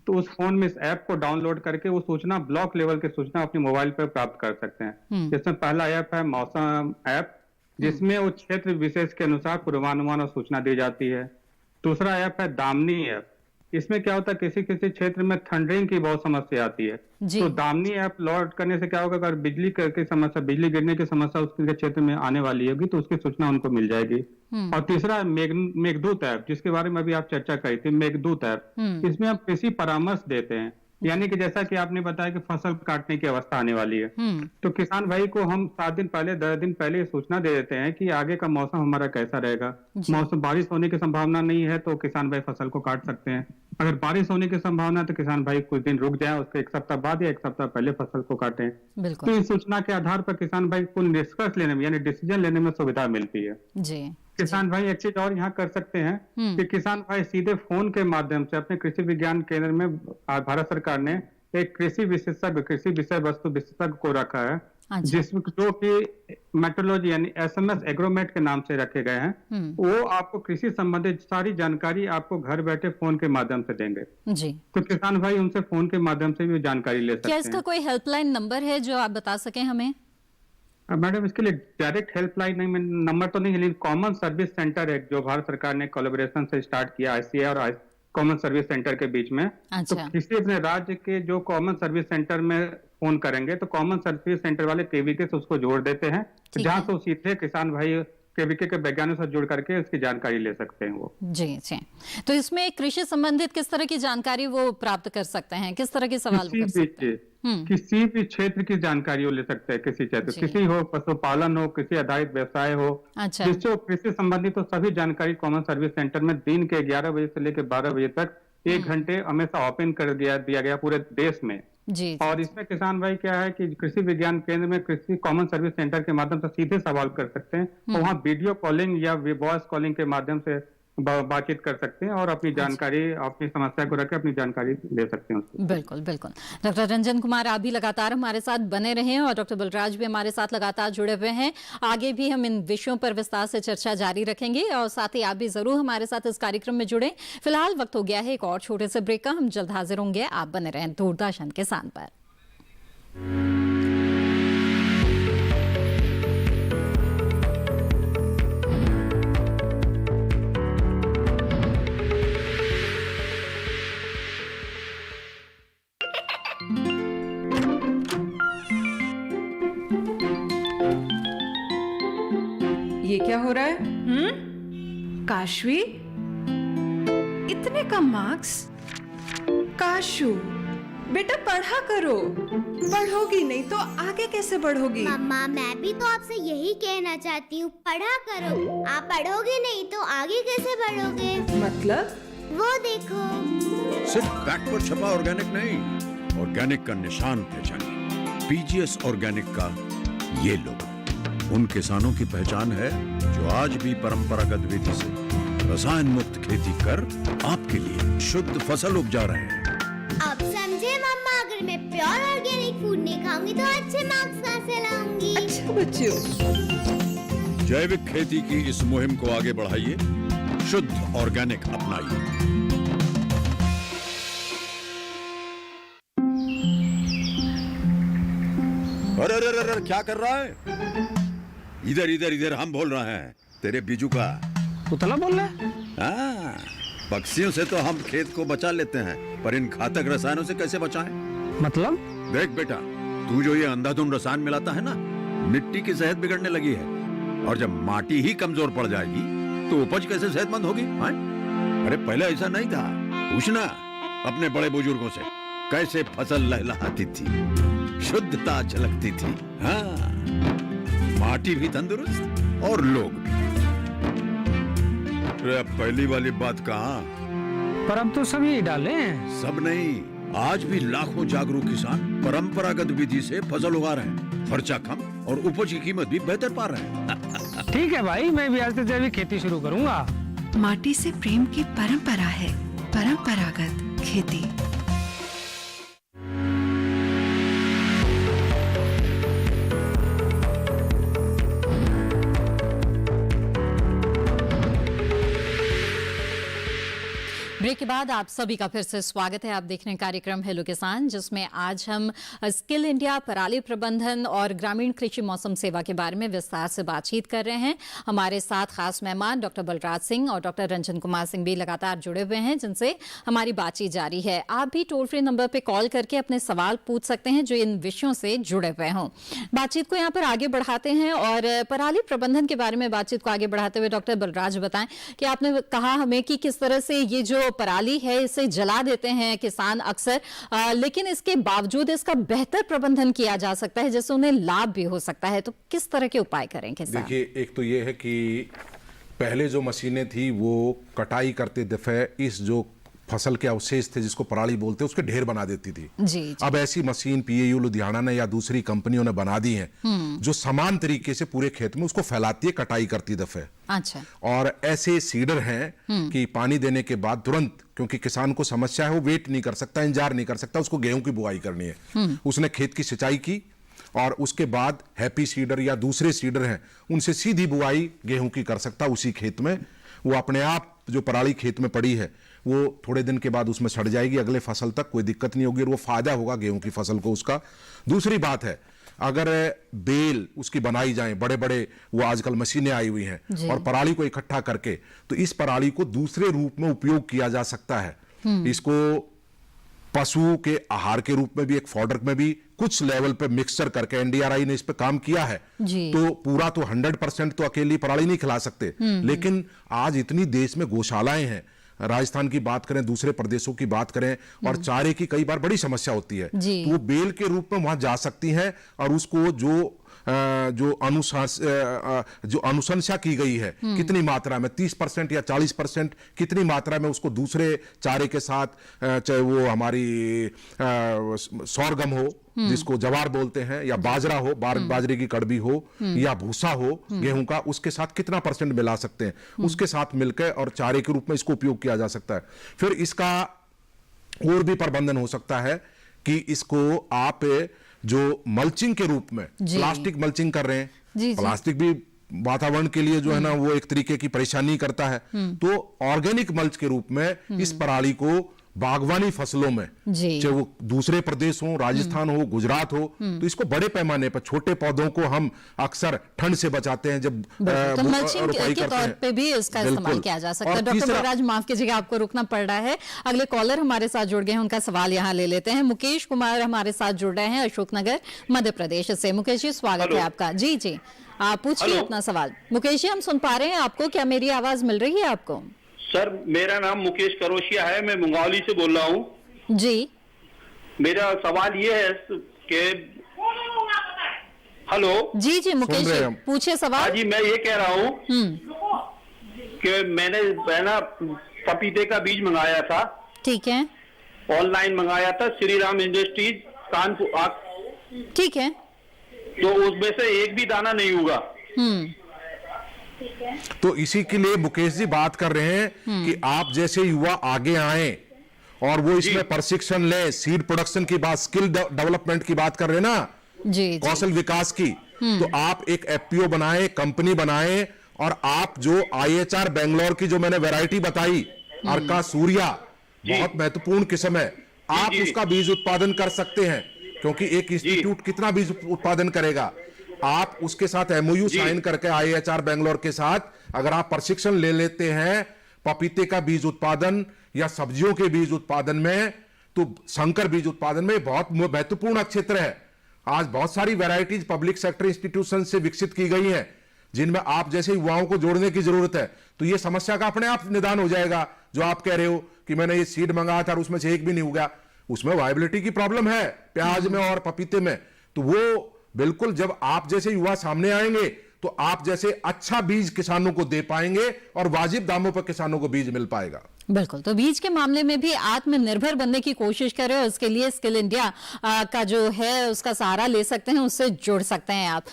तो उस फोन में इस ऐप को डाउनलोड करके वो सूचना, ब्लॉक लेवल की सूचना अपनी मोबाइल पर प्राप्त कर सकते हैं। जिसमें पहला ऐप है मौसम ऐप, जिसमें वो क्षेत्र विशेष के अनुसार पूर्वानुमान और सूचना दी जाती है। दूसरा ऐप है दामनी ऐप। इसमें क्या होता है, किसी किसी क्षेत्र में थंडरिंग की बहुत समस्या आती है, तो दामनी ऐप लोड करने से क्या होगा, अगर बिजली की समस्या, बिजली गिरने की समस्या उसके क्षेत्र में आने वाली होगी तो उसकी सूचना उनको मिल जाएगी। और तीसरा है मेघदूत ऐप, जिसके बारे में अभी आप चर्चा करी थी, मेघदूत ऐप। इसमें आप कृषि परामर्श देते हैं, यानी कि जैसा कि आपने बताया कि फसल काटने की अवस्था आने वाली है, तो किसान भाई को हम 7 दिन पहले, 10 दिन पहले सूचना दे देते हैं कि आगे का मौसम हमारा कैसा रहेगा। मौसम बारिश होने की संभावना नहीं है तो किसान भाई फसल को काट सकते हैं। अगर बारिश होने की संभावना है तो किसान भाई कुछ दिन रुक जाए, उसके 1 सप्ताह बाद या 1 सप्ताह पहले फसल को काटें। तो इस सूचना के आधार पर किसान भाई को निष्कर्ष लेने में, यानी डिसीजन लेने में सुविधा मिलती है। जी। किसान भाई एक चीज और यहाँ कर सकते हैं कि किसान भाई सीधे फोन के माध्यम से अपने कृषि विज्ञान केंद्र में भारत सरकार ने एक कृषि विशेषज्ञ, कृषि विषय वस्तु विशेषज्ञ को रखा है, जिसमें जो कि मेट्रोलॉजी यानी SMS एग्रोमेट के नाम से रखे गए हैं। वो आपको कृषि संबंधित सारी जानकारी आपको घर बैठे फोन के माध्यम से देंगे। जी। तो किसान भाई उनसे फोन के माध्यम से भी जानकारी ले सकते हैं। क्या इसका कोई हेल्पलाइन नंबर है जो आप बता सकें हमें? मैडम, इसके लिए डायरेक्ट हेल्पलाइन नहीं, नंबर तो नहीं है, लेकिन कॉमन सर्विस सेंटर है जो भारत सरकार ने कोलैबोरेशन से स्टार्ट किया ICA और कॉमन सर्विस सेंटर के बीच में। तो किसी अपने राज्य के जो कॉमन सर्विस सेंटर में फोन करेंगे तो कॉमन सर्विस सेंटर वाले KVK से उसको जोड़ देते हैं, जहां से सीधे किसान भाई KVK के वैज्ञानिकों से जुड़ करके इसकी जानकारी ले सकते हैं वो। जी जी। तो इसमें कृषि संबंधित किस तरह की जानकारी वो प्राप्त कर सकते हैं, किस तरह के सवाल कर सकते हैं? किसी भी क्षेत्र की जानकारी वो ले सकते हैं, किसी क्षेत्र, किसी हो पशुपालन हो, कृषि आधारित व्यवसाय हो, जिससे कृषि संबंधित तो सभी जानकारी कॉमन सर्विस सेंटर में दिन के 11 बजे से लेकर 12 बजे तक 1 घंटे हमेशा ओपन कर दिया गया पूरे देश में। जी। और इसमें किसान भाई क्या है कि कृषि विज्ञान केंद्र में कृषि कॉमन सर्विस सेंटर के माध्यम से सीधे सवाल कर सकते हैं, तो वहाँ वीडियो कॉलिंग या वॉइस कॉलिंग के माध्यम से बातचीत कर सकते हैं और अपनी जानकारी, अपनी समस्या को रख के अपनी जानकारी ले सकते हैं उसको। बिल्कुल बिल्कुल। डॉक्टर रंजन कुमार, आप भी लगातार हमारे साथ बने रहे और डॉक्टर बलराज भी हमारे साथ लगातार जुड़े हुए हैं। आगे भी हम इन विषयों पर विस्तार से चर्चा जारी रखेंगे और साथ ही आप भी जरूर हमारे साथ इस कार्यक्रम में जुड़े। फिलहाल वक्त हो गया है एक और छोटे से ब्रेक का, हम जल्द हाजिर होंगे। आप बने रहें दूरदर्शन किसान पर। ये क्या हो रहा है? काशवी, इतने कम मार्क्स? काशू, बेटा पढ़ा करो। पढ़ोगी नहीं तो आगे कैसे बढ़ोगी? मम्मा, मैं भी तो आपसे यही कहना चाहती हूँ, पढ़ा करो। आप पढ़ोगे नहीं तो आगे कैसे बढ़ोगे? मतलब? वो देखो। सिर्फ बैक पर छपा ऑर्गेनिक नहीं, ऑर्गेनिक का निशान पहचानिए। पीजीएस ऑर्गेनिक का ये लोगो उन किसानों की पहचान है जो आज भी परंपरागत विधि से रसायन मुक्त खेती कर आपके लिए शुद्ध फसल उपजा रहे हैं। अब समझे मम्मा, अगर मैं प्योर ऑर्गेनिक फूड नहीं खाऊंगी तो अच्छे मार्क्स कहाँ से लाऊंगी? अच्छा बच्चों, जैविक खेती की इस मुहिम को आगे बढ़ाइए, शुद्ध ऑर्गेनिक अपनाइए। अरे अरे अरे क्या कर रहा है? इधर इधर इधर, हम बोल रहे हैं तेरे बीजू का। उतना बोल रहा है? हाँ, पक्षियों से तो हम खेत को बचा लेते हैं, पर इन घातक रसायनों से कैसे बचाएं? मतलब? देख बेटा, तू जो ये अंधाधुंध रसायन मिलाता है ना, मिट्टी की सेहत बिगड़ने लगी है। और जब माटी ही कमजोर पड़ जाएगी तो उपज कैसे सेहतमंद होगी? अरे पहले ऐसा नहीं था। पूछना अपने बड़े बुजुर्गों से, कैसे फसल लहलहाती थी, शुद्धता झलकती थी। हाँ, माटी भी तंदुरुस्त और लोग भी। पहली वाली बात कहाँ? पर अब तो सभी डाले हैं। सब नहीं, आज भी लाखों जागरूक किसान परंपरागत विधि से फसल उगा रहे हैं। खर्चा कम और उपज की कीमत भी बेहतर पा रहे हैं। ठीक है भाई, मैं भी आज से जैविक खेती शुरू करूंगा। माटी से प्रेम की परंपरा है परंपरागत खेती। ब्रेक के बाद आप सभी का फिर से स्वागत है। आप देख रहे हैं कार्यक्रम हेलो किसान, जिसमें आज हम स्किल इंडिया, पराली प्रबंधन और ग्रामीण कृषि मौसम सेवा के बारे में विस्तार से बातचीत कर रहे हैं। हमारे साथ खास मेहमान डॉक्टर बलराज सिंह और डॉक्टर रंजन कुमार सिंह भी लगातार जुड़े हुए हैं, जिनसे हमारी बातचीत जारी है। आप भी टोल फ्री नंबर पर कॉल करके अपने सवाल पूछ सकते हैं जो इन विषयों से जुड़े हुए हों। बातचीत को यहाँ पर आगे बढ़ाते हैं और पराली प्रबंधन के बारे में बातचीत को आगे बढ़ाते हुए डॉक्टर बलराज बताएं कि आपने कहा हमें कि किस तरह से ये जो पराली है इसे जला देते हैं किसान अक्सर, लेकिन इसके बावजूद इसका बेहतर प्रबंधन किया जा सकता है, जिससे उन्हें लाभ भी हो सकता है। तो किस तरह के उपाय करें किसान? देखिए, एक तो ये है कि पहले जो मशीनें थी वो कटाई करते दफे इस जो फसल के अवशेष थे जिसको पराली बोलते हैं उसके ढेर बना देती थी। जी। अब ऐसी मशीन पीएयू लुधियाना ने या दूसरी कंपनियों ने बना दी है जो समान तरीके से पूरे खेत में उसको फैलाती है कटाई करती दफे। अच्छा। और ऐसे सीडर हैं कि पानी देने के बाद तुरंत, क्योंकि किसान को समस्या है, वो वेट नहीं कर सकता, इंतजार नहीं कर सकता, उसको गेहूं की बुआई करनी है। उसने खेत की सिंचाई की और उसके बाद हैप्पी सीडर या दूसरे सीडर हैं उनसे सीधी बुआई गेहूं की कर सकता उसी खेत में। वो अपने आप जो पराली खेत में पड़ी है वो थोड़े दिन के बाद उसमें सड़ जाएगी, अगले फसल तक कोई दिक्कत नहीं होगी और वो फायदा होगा गेहूं की फसल को उसका। दूसरी बात है, अगर बेल उसकी बनाई जाए, बड़े बड़े वो आजकल मशीनें आई हुई हैं और पराली को इकट्ठा करके, तो इस पराली को दूसरे रूप में उपयोग किया जा सकता है। इसको पशु के आहार के रूप में भी, एक फॉडर में भी कुछ लेवल पे मिक्सचर करके, एनडीआरआई ने इस पे काम किया है। तो पूरा तो 100% तो अकेली पराली नहीं खिला सकते, लेकिन आज इतनी देश में गौशालाएं हैं, राजस्थान की बात करें, दूसरे प्रदेशों की बात करें, और चारे की कई बार बड़ी समस्या होती है, तो वो बेल के रूप में वहां जा सकती हैं और उसको जो अनुशंसा की गई है कितनी मात्रा में, 30% या 40%, कितनी मात्रा में उसको दूसरे चारे के साथ, चाहे वो हमारी सोरगम हो जिसको जवार बोलते हैं, या बाजरा हो, बाजरे की कड़बी हो, या भूसा हो गेहूं का, उसके साथ कितना % मिला सकते हैं, उसके साथ मिलकर और चारे के रूप में इसको उपयोग किया जा सकता है। फिर इसका और भी प्रबंधन हो सकता है कि इसको आप जो मल्चिंग के रूप में प्लास्टिक मल्चिंग कर रहे हैं, प्लास्टिक भी वातावरण के लिए जो है ना वो एक तरीके की परेशानी करता है, तो ऑर्गेनिक मल्च के रूप में इस पराली को बागवानी फसलों में, चाहे वो दूसरे प्रदेश हो, राजस्थान हो, गुजरात हो, तो इसको बड़े पैमाने पर छोटे पौधों को हम अक्सर ठंड से बचाते हैं जब तो मल्चिंग के तौर पे भी इसका इस्तेमाल किया जा सकता है। डॉक्टर बलराज, माफ कीजिएगा, आपको रुकना पड़ रहा है। अगले कॉलर हमारे साथ जुड़ गए हैं, उनका सवाल यहाँ ले लेते हैं। मुकेश कुमार हमारे साथ जुड़ रहे हैं अशोकनगर मध्य प्रदेश से। मुकेश जी, स्वागत है आपका। जी जी, आप पूछिए अपना सवाल। मुकेश जी, हम सुन पा रहे हैं आपको, क्या मेरी आवाज मिल रही है आपको? सर, मेरा नाम मुकेश करोशिया है, मैं मुंगौली से बोल रहा हूँ जी। मेरा सवाल ये है कि हेलो जी जी मुकेश जी, पूछिए सवाल। जी, मैं ये कह रहा हूँ कि मैंने ना पपीते का बीज मंगाया था। ठीक है। ऑनलाइन मंगाया था, श्री राम इंडस्ट्रीज कानपुर। ठीक है। तो उसमें से एक भी दाना नहीं होगा। तो इसी के लिए मुकेश जी बात कर रहे हैं कि आप जैसे युवा आगे आए और वो इसमें प्रशिक्षण ले, सीड प्रोडक्शन की बात, स्किल डेवलपमेंट की बात कर रहे हैं ना, जी, कौशल विकास की, तो आप एक एफपीओ बनाए, कंपनी बनाए, और आप जो IHR बेंगलोर की जो मैंने वैरायटी बताई, अर्का सूर्या, बहुत महत्वपूर्ण किस्म है, आप उसका बीज उत्पादन कर सकते हैं, क्योंकि एक इंस्टीट्यूट कितना बीज उत्पादन करेगा। आप उसके साथ MOU साइन करके IHR बेंगलोर के साथ अगर आप प्रशिक्षण ले लेते हैं पपीते का बीज उत्पादन या सब्जियों के बीज उत्पादन में, तो संकर बीज उत्पादन में बहुत महत्वपूर्ण क्षेत्र है। आज बहुत सारी वैरायटीज पब्लिक सेक्टर इंस्टीट्यूशन से विकसित की गई हैं, जिनमें आप जैसे युवाओं को जोड़ने की जरूरत है। तो ये समस्या का अपने आप निदान हो जाएगा। जो आप कह रहे हो कि मैंने ये सीड मंगाया था और उसमें से एक भी नहीं हुआ, उसमें वायबिलिटी की प्रॉब्लम है प्याज में और पपीते में। तो वो बिल्कुल, जब आप जैसे युवा सामने आएंगे तो आप जैसे अच्छा बीज किसानों को दे पाएंगे और वाजिब दामों पर किसानों को बीज मिल पाएगा। बिल्कुल। तो बीज के मामले में भी आत्मनिर्भर बनने की कोशिश करें, और इसके लिए स्किल इंडिया का जो है उसका सहारा ले सकते हैं, उससे जुड़ सकते हैं आप।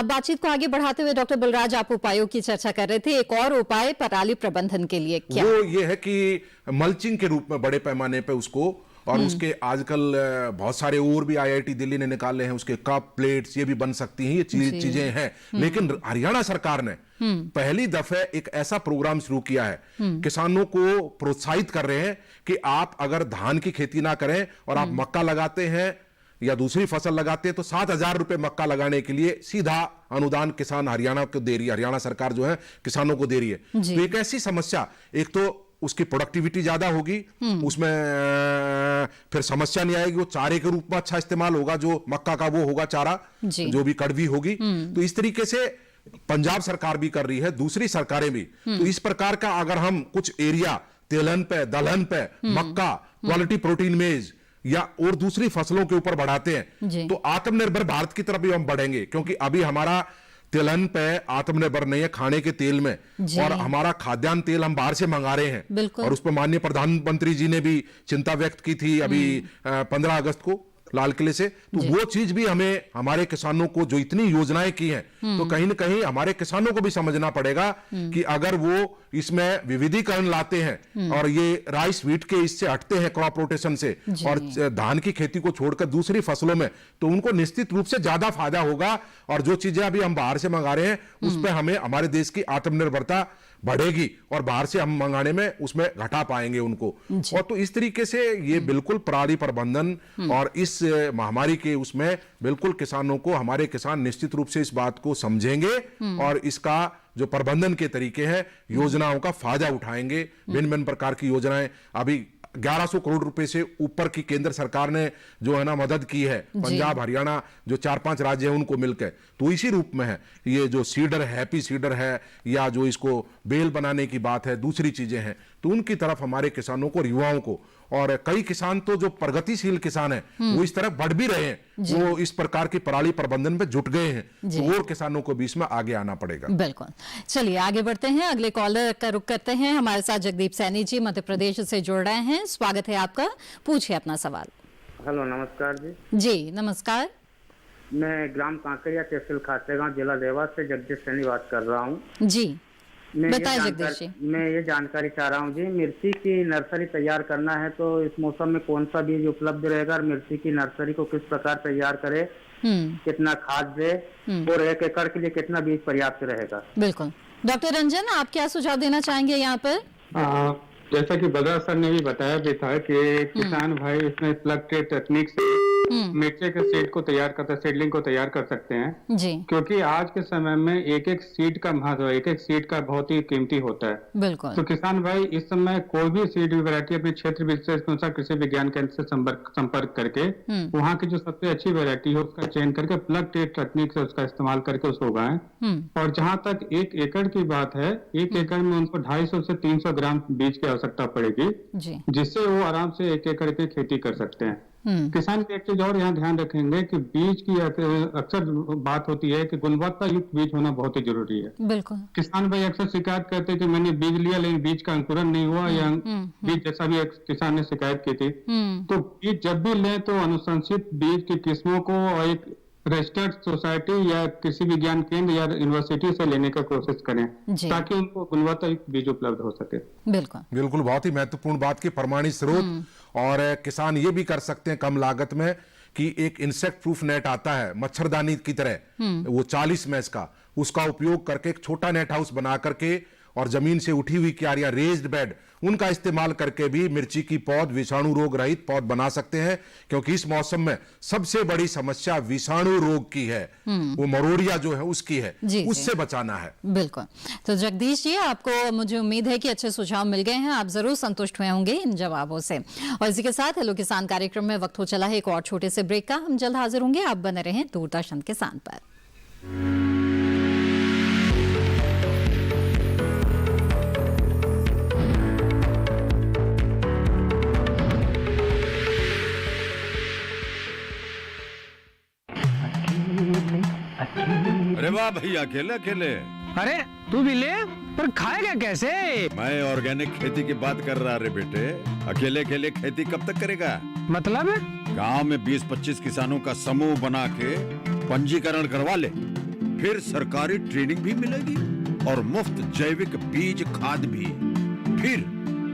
बातचीत को आगे बढ़ाते हुए डॉक्टर बलराज, आप उपायों की चर्चा कर रहे थे। एक और उपाय पराली प्रबंधन के लिए क्या? वो ये है कि मल्चिंग के रूप में बड़े पैमाने पे उसको, और उसके आजकल बहुत सारे और भी IIT दिल्ली ने निकाले हैं, उसके कप प्लेट्स ये भी बन सकती हैं, ये चीजें हैं। लेकिन हरियाणा सरकार ने पहली दफे एक ऐसा प्रोग्राम शुरू किया है, किसानों को प्रोत्साहित कर रहे हैं कि आप अगर धान की खेती ना करें और आप मक्का लगाते हैं या दूसरी फसल लगाते हैं, तो 7,000 रुपए मक्का लगाने के लिए सीधा अनुदान किसान हरियाणा को दे रही है। हरियाणा सरकार जो है किसानों को दे रही है। तो एक ऐसी समस्या, एक तो उसकी प्रोडक्टिविटी ज्यादा होगी, उसमें फिर समस्या नहीं आएगी, वो चारे के रूप में अच्छा इस्तेमाल होगा, जो मक्का का वो होगा चारा, जो भी कड़वी होगी। तो इस तरीके से पंजाब सरकार भी कर रही है, दूसरी सरकारें भी। तो इस प्रकार का अगर हम कुछ एरिया तिलहन पे, दलहन पे, मक्का, क्वालिटी प्रोटीन मेज या और दूसरी फसलों के ऊपर बढ़ाते हैं, तो आत्मनिर्भर भारत की तरफ भी हम बढ़ेंगे। क्योंकि अभी हमारा तिलहन पे आत्मनिर्भर नहीं है खाने के तेल में, और हमारा खाद्यान्न तेल हम बाहर से मंगा रहे हैं, और उस पर माननीय प्रधानमंत्री जी ने भी चिंता व्यक्त की थी अभी 15 अगस्त को लाल किले से। तो वो चीज भी हमें, हमारे किसानों को जो इतनी योजनाएं की हैं, तो कहीं ना कहीं हमारे किसानों को भी समझना पड़ेगा कि अगर वो इसमें विविधीकरण लाते हैं और ये राइस व्हीट के इससे हटते हैं क्रॉप रोटेशन से, और धान की खेती को छोड़कर दूसरी फसलों में, तो उनको निश्चित रूप से ज्यादा फायदा होगा। और जो चीजें अभी हम बाहर से मंगा रहे हैं, उस पर हमें हमारे देश की आत्मनिर्भरता बढ़ेगी, और बाहर से हम मंगाने में उसमें घटा पाएंगे उनको। और तो इस तरीके से ये बिल्कुल पराली प्रबंधन और इस महामारी के उसमें बिल्कुल किसानों को, हमारे किसान निश्चित रूप से इस बात को समझेंगे और इसका जो प्रबंधन के तरीके हैं, योजनाओं का फायदा उठाएंगे। भिन्न भिन्न प्रकार की योजनाएं, अभी 1100 करोड़ रुपए से ऊपर की केंद्र सरकार ने जो है ना मदद की है, पंजाब हरियाणा जो 4-5 राज्य हैं उनको मिलकर, तो इसी रूप में है। ये जो सीडर, हैप्पी सीडर है, या जो इसको बेल बनाने की बात है, दूसरी चीजें हैं, तो उनकी तरफ हमारे किसानों को, युवाओं को, और कई किसान तो जो प्रगतिशील किसान हैं वो इस तरफ बढ़ भी रहे हैं, वो इस प्रकार की पराली प्रबंधन पे जुट गए हैं, तो और किसानों को भी इसमें आगे आना पड़ेगा। बिल्कुल। चलिए आगे बढ़ते हैं, अगले कॉलर का रुख करते हैं। हमारे साथ जगदीप सैनी जी मध्य प्रदेश से जुड़ रहे हैं, स्वागत है आपका, पूछिए अपना सवाल। हेलो, नमस्कार जी। जी नमस्कार। मैं ग्राम कांकरिया तहसील खातेगांव जिला देवास से जगदीश सैनी बात कर रहा हूँ जी। बताइए जगदीश जी। मैं ये जानकारी चाह रहा हूँ जी, मिर्ची की नर्सरी तैयार करना है तो इस मौसम में कौन सा बीज उपलब्ध रहेगा, और मिर्ची की नर्सरी को किस प्रकार तैयार करे, कितना खाद दे, और 1 एकड़ के लिए कितना बीज पर्याप्त रहेगा? बिल्कुल। डॉक्टर रंजन, आप क्या सुझाव देना चाहेंगे यहाँ पर? जैसा कि बदर सर ने भी बताया भी था कि किसान भाई इसमें प्लग ट्रे तकनीक से मिर्ची के सीड को तैयार सीडलिंग को तैयार कर सकते हैं जी। क्योंकि आज के समय में एक एक सीड का महत्व, एक एक सीड का बहुत ही कीमती होता है। बिल्कुल। तो किसान भाई इस समय कोई भी सीड वैरायटी अपने क्षेत्र विशेष के अनुसार कृषि विज्ञान केंद्र से संपर्क करके वहाँ की जो सबसे अच्छी वैरायटी है उसका चयन करके प्लग ट्रे तकनीक से उसका इस्तेमाल करके उसको उगाएं। और जहाँ तक 1 एकड़ की बात है, 1 एकड़ में उनको 250 से 300 ग्राम बीज की आवश्यकता पड़ेगी, जिससे वो आराम से 1 एकड़ की खेती कर सकते हैं। किसान एक चीज और यहाँ ध्यान रखेंगे कि बीज की अक्सर बात होती है कि गुणवत्ता युक्त बीज होना बहुत ही जरूरी है। बिल्कुल। किसान भाई अक्सर शिकायत करते हैं कि मैंने बीज लिया लेकिन बीज का अंकुरण नहीं हुआ, या बीज जैसा भी एक किसान ने शिकायत की थी। तो बीज जब भी लें तो अनुशंसित बीज की किस्मों को और एक रजिस्टर्ड सोसाइटी या कृषि विज्ञान केंद्र या यूनिवर्सिटी से लेने का कोशिश करें ताकि उनको गुणवत्ता युक्त बीज उपलब्ध हो सके। बिल्कुल बहुत ही महत्वपूर्ण बात की प्रमाणित स्रोत। और किसान ये भी कर सकते हैं कम लागत में कि एक इंसेक्ट प्रूफ नेट आता है मच्छरदानी की तरह, वो 40 मैस का, उसका उपयोग करके एक छोटा नेट हाउस बना करके और जमीन से उठी हुई क्यार या रेज्ड बेड उनका इस्तेमाल करके भी मिर्ची की पौध विषाणु रोग रहित पौध बना सकते हैं, क्योंकि इस मौसम में सबसे बड़ी समस्या विषाणु रोग की है, वो मरोड़िया जो है उसकी है, उससे बचाना है। बिल्कुल। तो जगदीश जी, आपको मुझे उम्मीद है कि अच्छे सुझाव मिल गए हैं, आप जरूर संतुष्ट हुए होंगे इन जवाबों से। और इसी के साथ हेलो किसान कार्यक्रम में वक्त हो चला है एक और छोटे से ब्रेक का। हम जल्द हाजिर होंगे, आप बने रहें दूरदर्शन किसान पर। अरे वाह भैया, अकेले अकेले। अरे तू भी ले, पर खाएगा कैसे? मैं ऑर्गेनिक खेती की बात कर रहा रे बेटे। अकेले अकेले खेती कब तक करेगा? मतलब गांव में 20-25 किसानों का समूह बना के पंजीकरण करवा ले, फिर सरकारी ट्रेनिंग भी मिलेगी और मुफ्त जैविक बीज खाद भी। फिर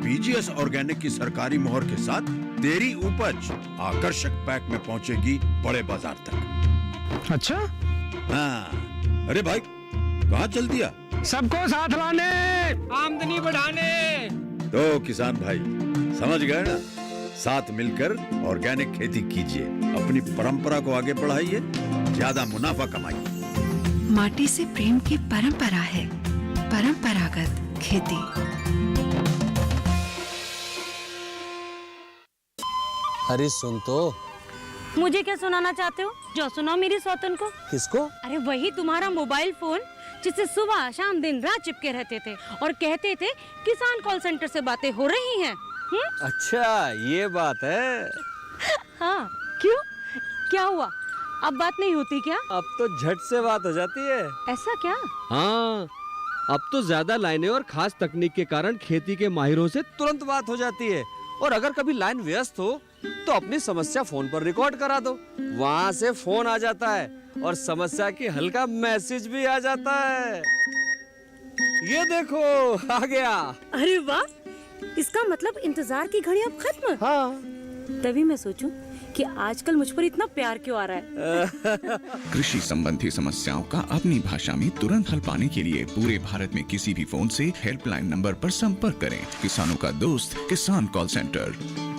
पीजीएस ऑर्गेनिक की सरकारी मोहर के साथ तेरी उपज आकर्षक पैक में पहुंचेगी बड़े बाजार तक। अच्छा? हाँ। अरे भाई कहाँ चल दिया? सबको साथ लाने, आमदनी बढ़ाने। तो किसान भाई समझ गए ना, साथ मिलकर ऑर्गेनिक खेती कीजिए, अपनी परंपरा को आगे बढ़ाइए, ज्यादा मुनाफा कमाइए। माटी से प्रेम की परंपरा है परंपरागत खेती। अरे सुन तो। मुझे क्या सुनाना चाहते हो? जो सुनाओ मेरी सौतन को। किसको? अरे वही तुम्हारा मोबाइल फोन जिससे सुबह शाम दिन रात चिपके रहते थे और कहते थे किसान कॉल सेंटर से बातें हो रही हैं। अच्छा ये बात है। हाँ क्यों, क्या हुआ? अब बात नहीं होती क्या? अब तो झट से बात हो जाती है। ऐसा क्या? हाँ, अब तो ज्यादा लाइनें और खास तकनीक के कारण खेती के माहिरों से तुरंत बात हो जाती है। और अगर कभी लाइन व्यस्त हो तो अपनी समस्या फोन पर रिकॉर्ड करा दो, वहाँ से फोन आ जाता है और समस्या की हल का मैसेज भी आ जाता है। ये देखो आ गया। अरे वाह, इसका मतलब इंतजार की घड़ी अब खत्म। हाँ। तभी मैं सोचूं कि आजकल मुझ पर इतना प्यार क्यों आ रहा है। कृषि संबंधी समस्याओं का अपनी भाषा में तुरंत हल पाने के लिए पूरे भारत में किसी भी फोन से हेल्पलाइन नंबर पर संपर्क करें। किसानों का दोस्त किसान कॉल सेंटर।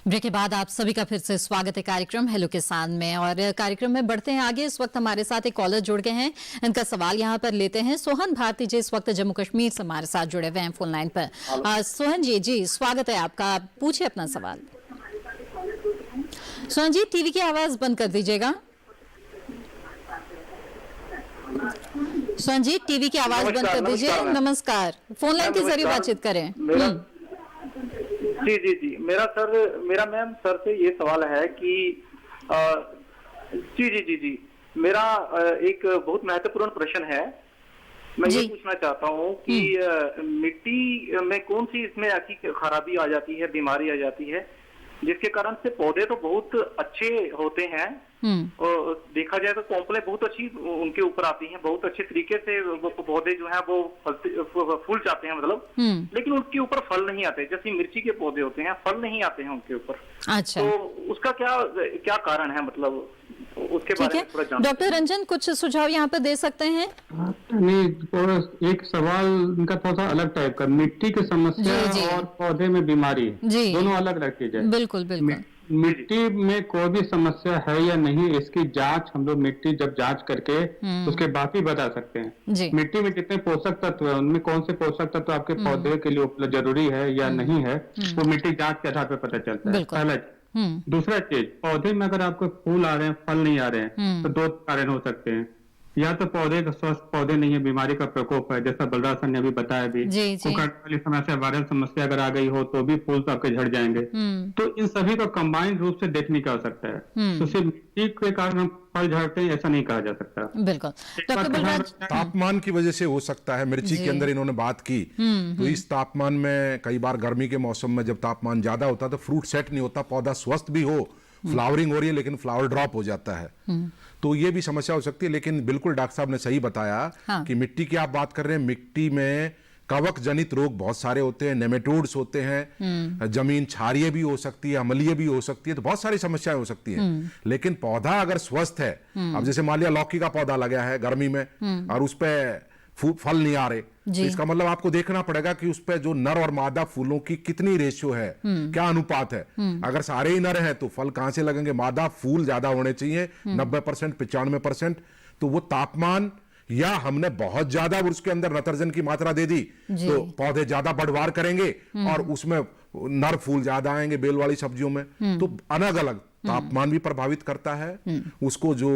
ब्रेक के बाद आप सभी का फिर से स्वागत है कार्यक्रम हेलो किसान में। और कार्यक्रम में बढ़ते हैं आगे। इस वक्त हमारे साथ एक कॉलर जुड़ गए हैं, इनका सवाल यहाँ पर लेते हैं। सोहन भारती जी इस वक्त जम्मू कश्मीर से हमारे साथ जुड़े हुए हैं फोन लाइन पर। सोहन जी स्वागत है आपका, पूछिए अपना सवाल। सोहन जी टीवी की आवाज बंद कर दीजिएगा। सोहन जी टीवी की आवाज बंद कर दीजिए। नमस्कार, फोन लाइन के जरिए बातचीत करें। जी मेरा मैम सर से ये सवाल है कि जी मेरा एक बहुत महत्वपूर्ण प्रश्न है। मैं ये पूछना चाहता हूँ कि मिट्टी में कौन सी इसमें ऐसी खराबी आ जाती है, बीमारी आ जाती है जिसके कारण से पौधे तो बहुत अच्छे होते हैं और देखा जाए तो कॉम्प्लेक्स बहुत अच्छी उनके ऊपर आती हैं, बहुत अच्छे तरीके से वो पौधे जो है वो फूल जाते हैं मतलब, लेकिन उनके ऊपर फल नहीं आते। जैसे मिर्ची के पौधे होते हैं, फल नहीं आते हैं उनके ऊपर। अच्छा, तो उसका क्या कारण है, मतलब उसके बारे में थोड़ा जान। डॉक्टर रंजन कुछ सुझाव यहाँ पे दे सकते हैं? नहीं, थोड़ा एक सवाल इनका थोड़ा सा अलग टाइप का, मिट्टी की समस्या और पौधे में बीमारी दोनों अलग अलग चीज है। बिल्कुल बिल्कुल। मिट्टी में कोई भी समस्या है या नहीं, इसकी जांच हम लोग मिट्टी जब जांच करके उसके बाद ही बता सकते हैं। मिट्टी में कितने पोषक तत्व है, उनमें कौन से पोषक तत्व आपके पौधे के लिए उपलब्ध जरूरी है या नहीं है, वो मिट्टी जांच के आधार पर पता चलता है। पहला। दूसरा चीज, पौधे में अगर आपको फूल आ रहे हैं, फल नहीं आ रहे हैं, तो दो कारण हो सकते हैं। या तो पौधे का स्वस्थ पौधे नहीं है, बीमारी का प्रकोप है, जैसा बलराज सर ने अभी बताया भी। वाली समस्या, वायरल समस्या अगर आ गई हो तो भी फूल तो आपके झड़ जाएंगे। तो इन सभी को कंबाइंड रूप से देखने की आवश्यकता है। तो सिर्फ मिट्टी के कारण हम फल झड़ते हैं ऐसा नहीं कहा जा सकता। बिल्कुल। डॉक्टर बलराज, तापमान की वजह से हो सकता है। मिर्ची के अंदर इन्होंने बात की, तो इस तापमान में कई बार गर्मी के मौसम में जब तापमान ज्यादा होता है तो फ्रूट सेट नहीं होता, पौधा स्वस्थ भी हो, फ्लावरिंग हो रही है लेकिन फ्लावर ड्रॉप हो जाता है, तो ये भी समस्या हो सकती है। लेकिन बिल्कुल डॉक्टर साहब ने सही बताया कि मिट्टी की आप बात कर रहे हैं, मिट्टी में कवक जनित रोग बहुत सारे होते हैं, नेमेटोड्स होते हैं, जमीन क्षारीय भी हो सकती है, अम्लीय भी हो सकती है, तो बहुत सारी समस्याएं हो सकती हैं। लेकिन पौधा अगर स्वस्थ है, अब जैसे मान लिया लौकी का पौधा लगा है गर्मी में और उस पर फल नहीं आ रहे, तो इसका मतलब आपको देखना पड़ेगा कि उस पे जो नर और मादा फूलों की कितनी रेशियो है, क्या अनुपात है। अगर सारे ही नर हैं तो फल कहां से लगेंगे, मादा फूल ज्यादा होने चाहिए, 90% 95%। तो वो तापमान, या हमने बहुत ज्यादा उसके अंदर नाइट्रोजन की मात्रा दे दी तो पौधे ज्यादा बढ़वार करेंगे और उसमें नर फूल ज्यादा आएंगे बेल वाली सब्जियों में। तो अलग अलग तापमान भी प्रभावित करता है, उसको जो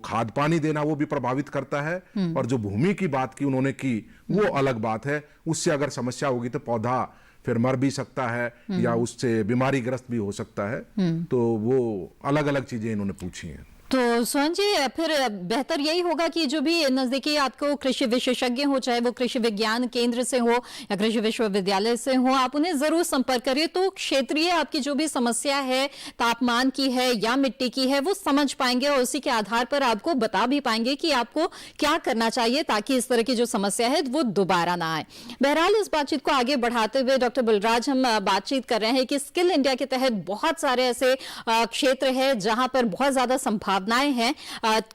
खाद पानी देना वो भी प्रभावित करता है, और जो भूमि की बात की उन्होंने की वो अलग बात है। उससे अगर समस्या होगी तो पौधा फिर मर भी सकता है या उससे बीमारी ग्रस्त भी हो सकता है। तो वो अलग अलग चीजें इन्होंने पूछी हैं। तो स्वयं जी, फिर बेहतर यही होगा कि जो भी नजदीकी आपको कृषि विशेषज्ञ हो, चाहे वो कृषि विज्ञान केंद्र से हो या कृषि विश्वविद्यालय से हो, आप उन्हें जरूर संपर्क करिए। तो क्षेत्रीय आपकी जो भी समस्या है, तापमान की है या मिट्टी की है, वो समझ पाएंगे और उसी के आधार पर आपको बता भी पाएंगे कि आपको क्या करना चाहिए ताकि इस तरह की जो समस्या है वो दोबारा ना आए। बहरहाल इस बातचीत को आगे बढ़ाते हुए डॉक्टर बलराज, हम बातचीत कर रहे हैं कि स्किल इंडिया के तहत बहुत सारे ऐसे क्षेत्र है जहां पर बहुत ज्यादा संभावनाएं हैं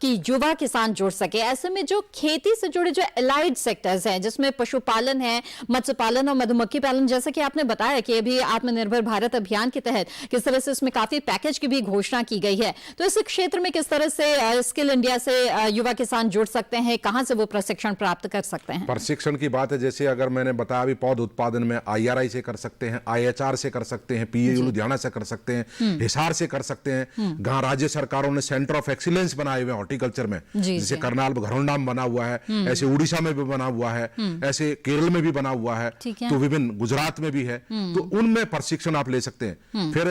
कि युवा किसान जुड़ सके। ऐसे में जो खेती से जुड़े जो एलाइड सेक्टर्स हैं, जिसमें पशुपालन है, मत्स्य पालन और मधुमक्खी पालन, जैसा कि आपने बताया कि अभी आत्मनिर्भर भारत अभियान के तहत किस तरह से इसमें काफी पैकेज की भी घोषणा की गई है। तो इस क्षेत्र में किस तरह से स्किल इंडिया से युवा किसान जुड़ सकते हैं, कहां से वो प्रशिक्षण प्राप्त कर सकते हैं? प्रशिक्षण की बात है, जैसे अगर मैंने बताया अभी पौध उत्पादन में IRI से कर सकते हैं, IHR से कर सकते हैं, PAU लुधियाना से कर सकते हैं, हिसार से कर सकते हैं। जहां राज्य सरकारों ने सेंटर ऑफ एक्सीलेंस बनाए हुए हॉर्टिकल्चर में, जैसे करनाल घरोंडा में बना हुआ है, ऐसे उड़ीसा में भी बना हुआ है, ऐसे केरल में भी बना हुआ है, तो विभिन्न गुजरात में भी है, तो उनमें प्रशिक्षण आप ले सकते हैं। फिर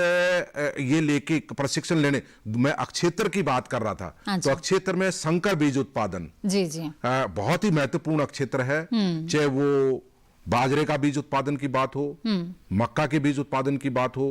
ये लेके प्रशिक्षण लेने, मैं अक्षेत्र की बात कर रहा था, तो अक्षेत्र में संकर बीज उत्पादन बहुत ही महत्वपूर्ण अक्षेत्र है। चाहे वो बाजरे का बीज उत्पादन की बात हो, मक्का के बीज उत्पादन की बात हो,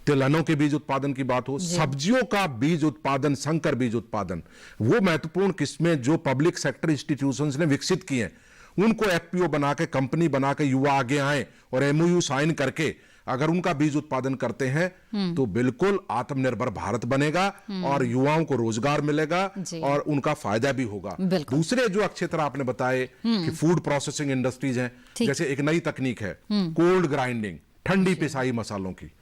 तिलहनों के बीज उत्पादन की बात हो, सब्जियों का बीज उत्पादन, संकर बीज उत्पादन, वो महत्वपूर्ण किस्में जो पब्लिक सेक्टर इंस्टीट्यूशंस ने विकसित की हैं, उनको FPO बना के, कंपनी बना के युवा आगे आए और MOU साइन करके अगर उनका बीज उत्पादन करते हैं तो बिल्कुल आत्मनिर्भर भारत बनेगा और युवाओं को रोजगार मिलेगा और उनका फायदा भी होगा। दूसरे जो क्षेत्र आपने बताए कि फूड प्रोसेसिंग इंडस्ट्रीज हैं, जैसे एक नई तकनीक है कोल्ड ग्राइंडिंग, ठंडी पिसाई मसालों की,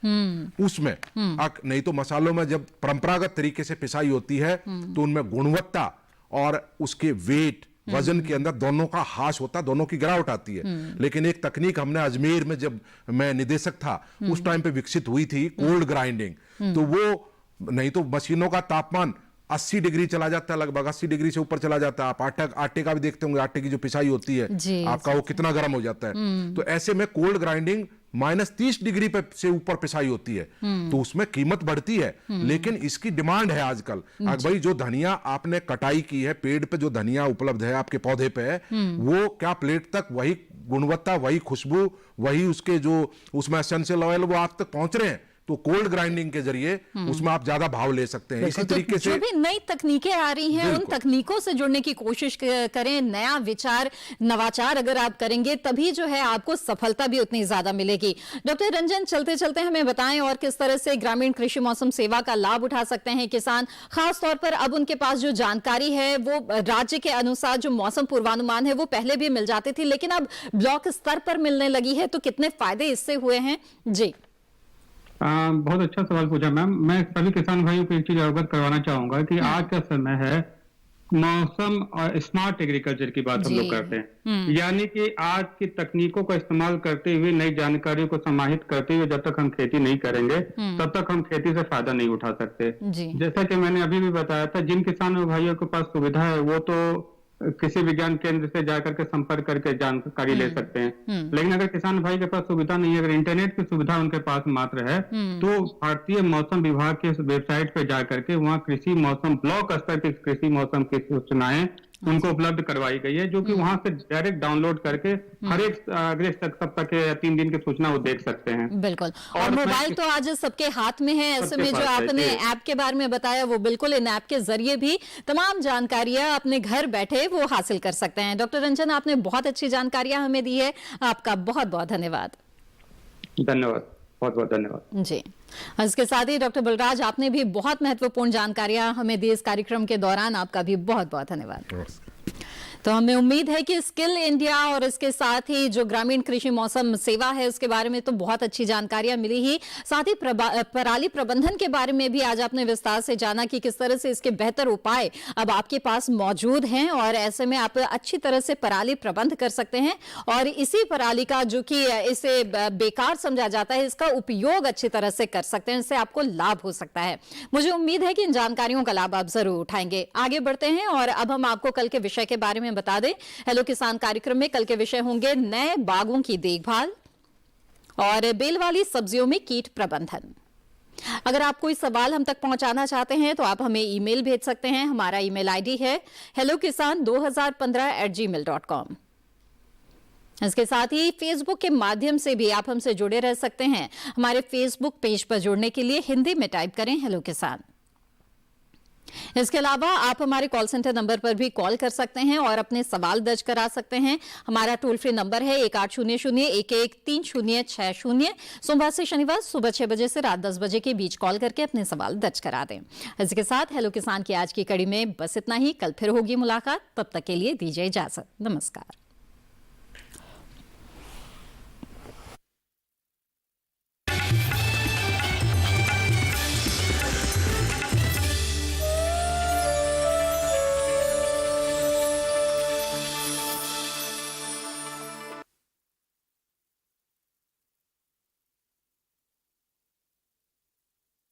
उसमें नहीं तो मसालों में जब परंपरागत तरीके से पिसाई होती है तो उनमें गुणवत्ता और उसके वेट, वजन के अंदर दोनों का हास होता है, दोनों की गिरावट आती है। लेकिन एक तकनीक हमने अजमेर में, जब मैं निदेशक था उस टाइम पे विकसित हुई थी, कोल्ड ग्राइंडिंग, तो वो नहीं तो मशीनों का तापमान 80 डिग्री चला जाता है, लगभग 80 डिग्री से ऊपर चला जाता है। आप आटे का भी देखते होंगे, आटे की जो पिसाई होती है आपका, वो कितना गर्म हो जाता है। तो ऐसे में कोल्ड ग्राइंडिंग -30 डिग्री पे से ऊपर पिसाई होती है, तो उसमें कीमत बढ़ती है, लेकिन इसकी डिमांड है आजकल। भाई जो धनिया आपने कटाई की है, पेड़ पे जो धनिया उपलब्ध है आपके पौधे पे, वो क्या प्लेट तक वही गुणवत्ता, वही खुशबू, वही उसके जो उसमें एसेंशियल ऑयल वो आप तक पहुंच रहे हैं? तो कोल्ड ग्राइंडिंग के जरिए उसमें आप ज्यादा भाव ले सकते हैं। इसी तरीके से जो भी नई तकनीकें आ रही हैं उन तकनीकों से जुड़ने की कोशिश करें, नया विचार नवाचार अगर आप करेंगे तभी जो है आपको सफलता भी उतनी ज्यादा मिलेगी। डॉक्टर रंजन, चलते चलते हमें बताएं और किस तरह से ग्रामीण कृषि मौसम सेवा का लाभ उठा सकते हैं किसान, खास तौर पर अब उनके पास जो जानकारी है वो राज्य के अनुसार जो मौसम पूर्वानुमान है वो पहले भी मिल जाती थी लेकिन अब ब्लॉक स्तर पर मिलने लगी है, तो कितने फायदे इससे हुए हैं? जी बहुत अच्छा सवाल पूछा मैम। मैं सभी किसान भाइयों को एक चीज अवगत करवाना चाहूंगा कि आज का समय है मौसम और स्मार्ट एग्रीकल्चर की बात हम लोग करते हैं, यानी कि आज की तकनीकों का इस्तेमाल करते हुए नई जानकारियों को समाहित करते हुए जब तक हम खेती नहीं करेंगे तब तक हम खेती से फायदा नहीं उठा सकते। जैसा कि मैंने अभी भी बताया था, जिन किसानों भाइयों के पास सुविधा है वो तो किसी विज्ञान केंद्र से जाकर के संपर्क करके जानकारी ले सकते हैं, लेकिन अगर किसान भाई के पास सुविधा नहीं है, अगर इंटरनेट की सुविधा उनके पास मात्र है तो भारतीय मौसम विभाग के वेबसाइट पे जाकर के वहाँ कृषि मौसम ब्लॉक स्तर की कृषि मौसम की सूचनाएं उनको उपलब्ध करवाई गई है, जो कि वहां से डायरेक्ट डाउनलोड करके हर एक अगले सप्ताह के 3 दिन की सूचना वो देख सकते हैं। बिल्कुल, और मोबाइल तो आज सबके हाथ में है, ऐसे में जो आपने ऐप के बारे में बताया वो बिल्कुल इन ऐप के जरिए भी तमाम जानकारियां अपने घर बैठे वो हासिल कर सकते हैं। डॉक्टर रंजन, आपने बहुत अच्छी जानकारियां हमें दी है, आपका बहुत बहुत धन्यवाद। धन्यवाद, बहुत बहुत धन्यवाद जी। इसके साथ ही डॉक्टर बलराज, आपने भी बहुत महत्वपूर्ण जानकारियां हमें दी इस कार्यक्रम के दौरान, आपका भी बहुत बहुत धन्यवाद। तो हमें उम्मीद है कि स्किल इंडिया और इसके साथ ही जो ग्रामीण कृषि मौसम सेवा है उसके बारे में तो बहुत अच्छी जानकारियां मिली ही, साथ ही पराली प्रबंधन के बारे में भी आज आपने विस्तार से जाना कि किस तरह से इसके बेहतर उपाय अब आपके पास मौजूद हैं और ऐसे में आप अच्छी तरह से पराली प्रबंध कर सकते हैं और इसी पराली का जो कि इसे बेकार समझा जाता है इसका उपयोग अच्छी तरह से कर सकते हैं, इससे आपको लाभ हो सकता है। मुझे उम्मीद है कि इन जानकारियों का लाभ आप जरूर उठाएंगे। आगे बढ़ते हैं और अब हम आपको कल के विषय के बारे में बता दें। हेलो किसान कार्यक्रम में कल के विषय होंगे नए बागों की देखभाल और बेल वाली सब्जियों में कीट प्रबंधन। अगर आप कोई सवाल हम तक पहुंचाना चाहते हैं तो आप हमें ईमेल भेज सकते हैं। हमारा ईमेल आईडी है hellokisan2015@gmail.com। इसके साथ ही फेसबुक के माध्यम से भी आप हमसे जुड़े रह सकते हैं। हमारे फेसबुक पेज पर जुड़ने के लिए हिंदी में टाइप करें हेलो किसान। इसके अलावा आप हमारे कॉल सेंटर नंबर पर भी कॉल कर सकते हैं और अपने सवाल दर्ज करा सकते हैं। हमारा टोल फ्री नंबर है 1800-113060। सोमवार से शनिवार सुबह 6 बजे से रात 10 बजे के बीच कॉल करके अपने सवाल दर्ज करा दें। इसके साथ हेलो किसान की आज की कड़ी में बस इतना ही। कल फिर होगी मुलाकात, तब तक के लिए दीजिए इजाजत। नमस्कार।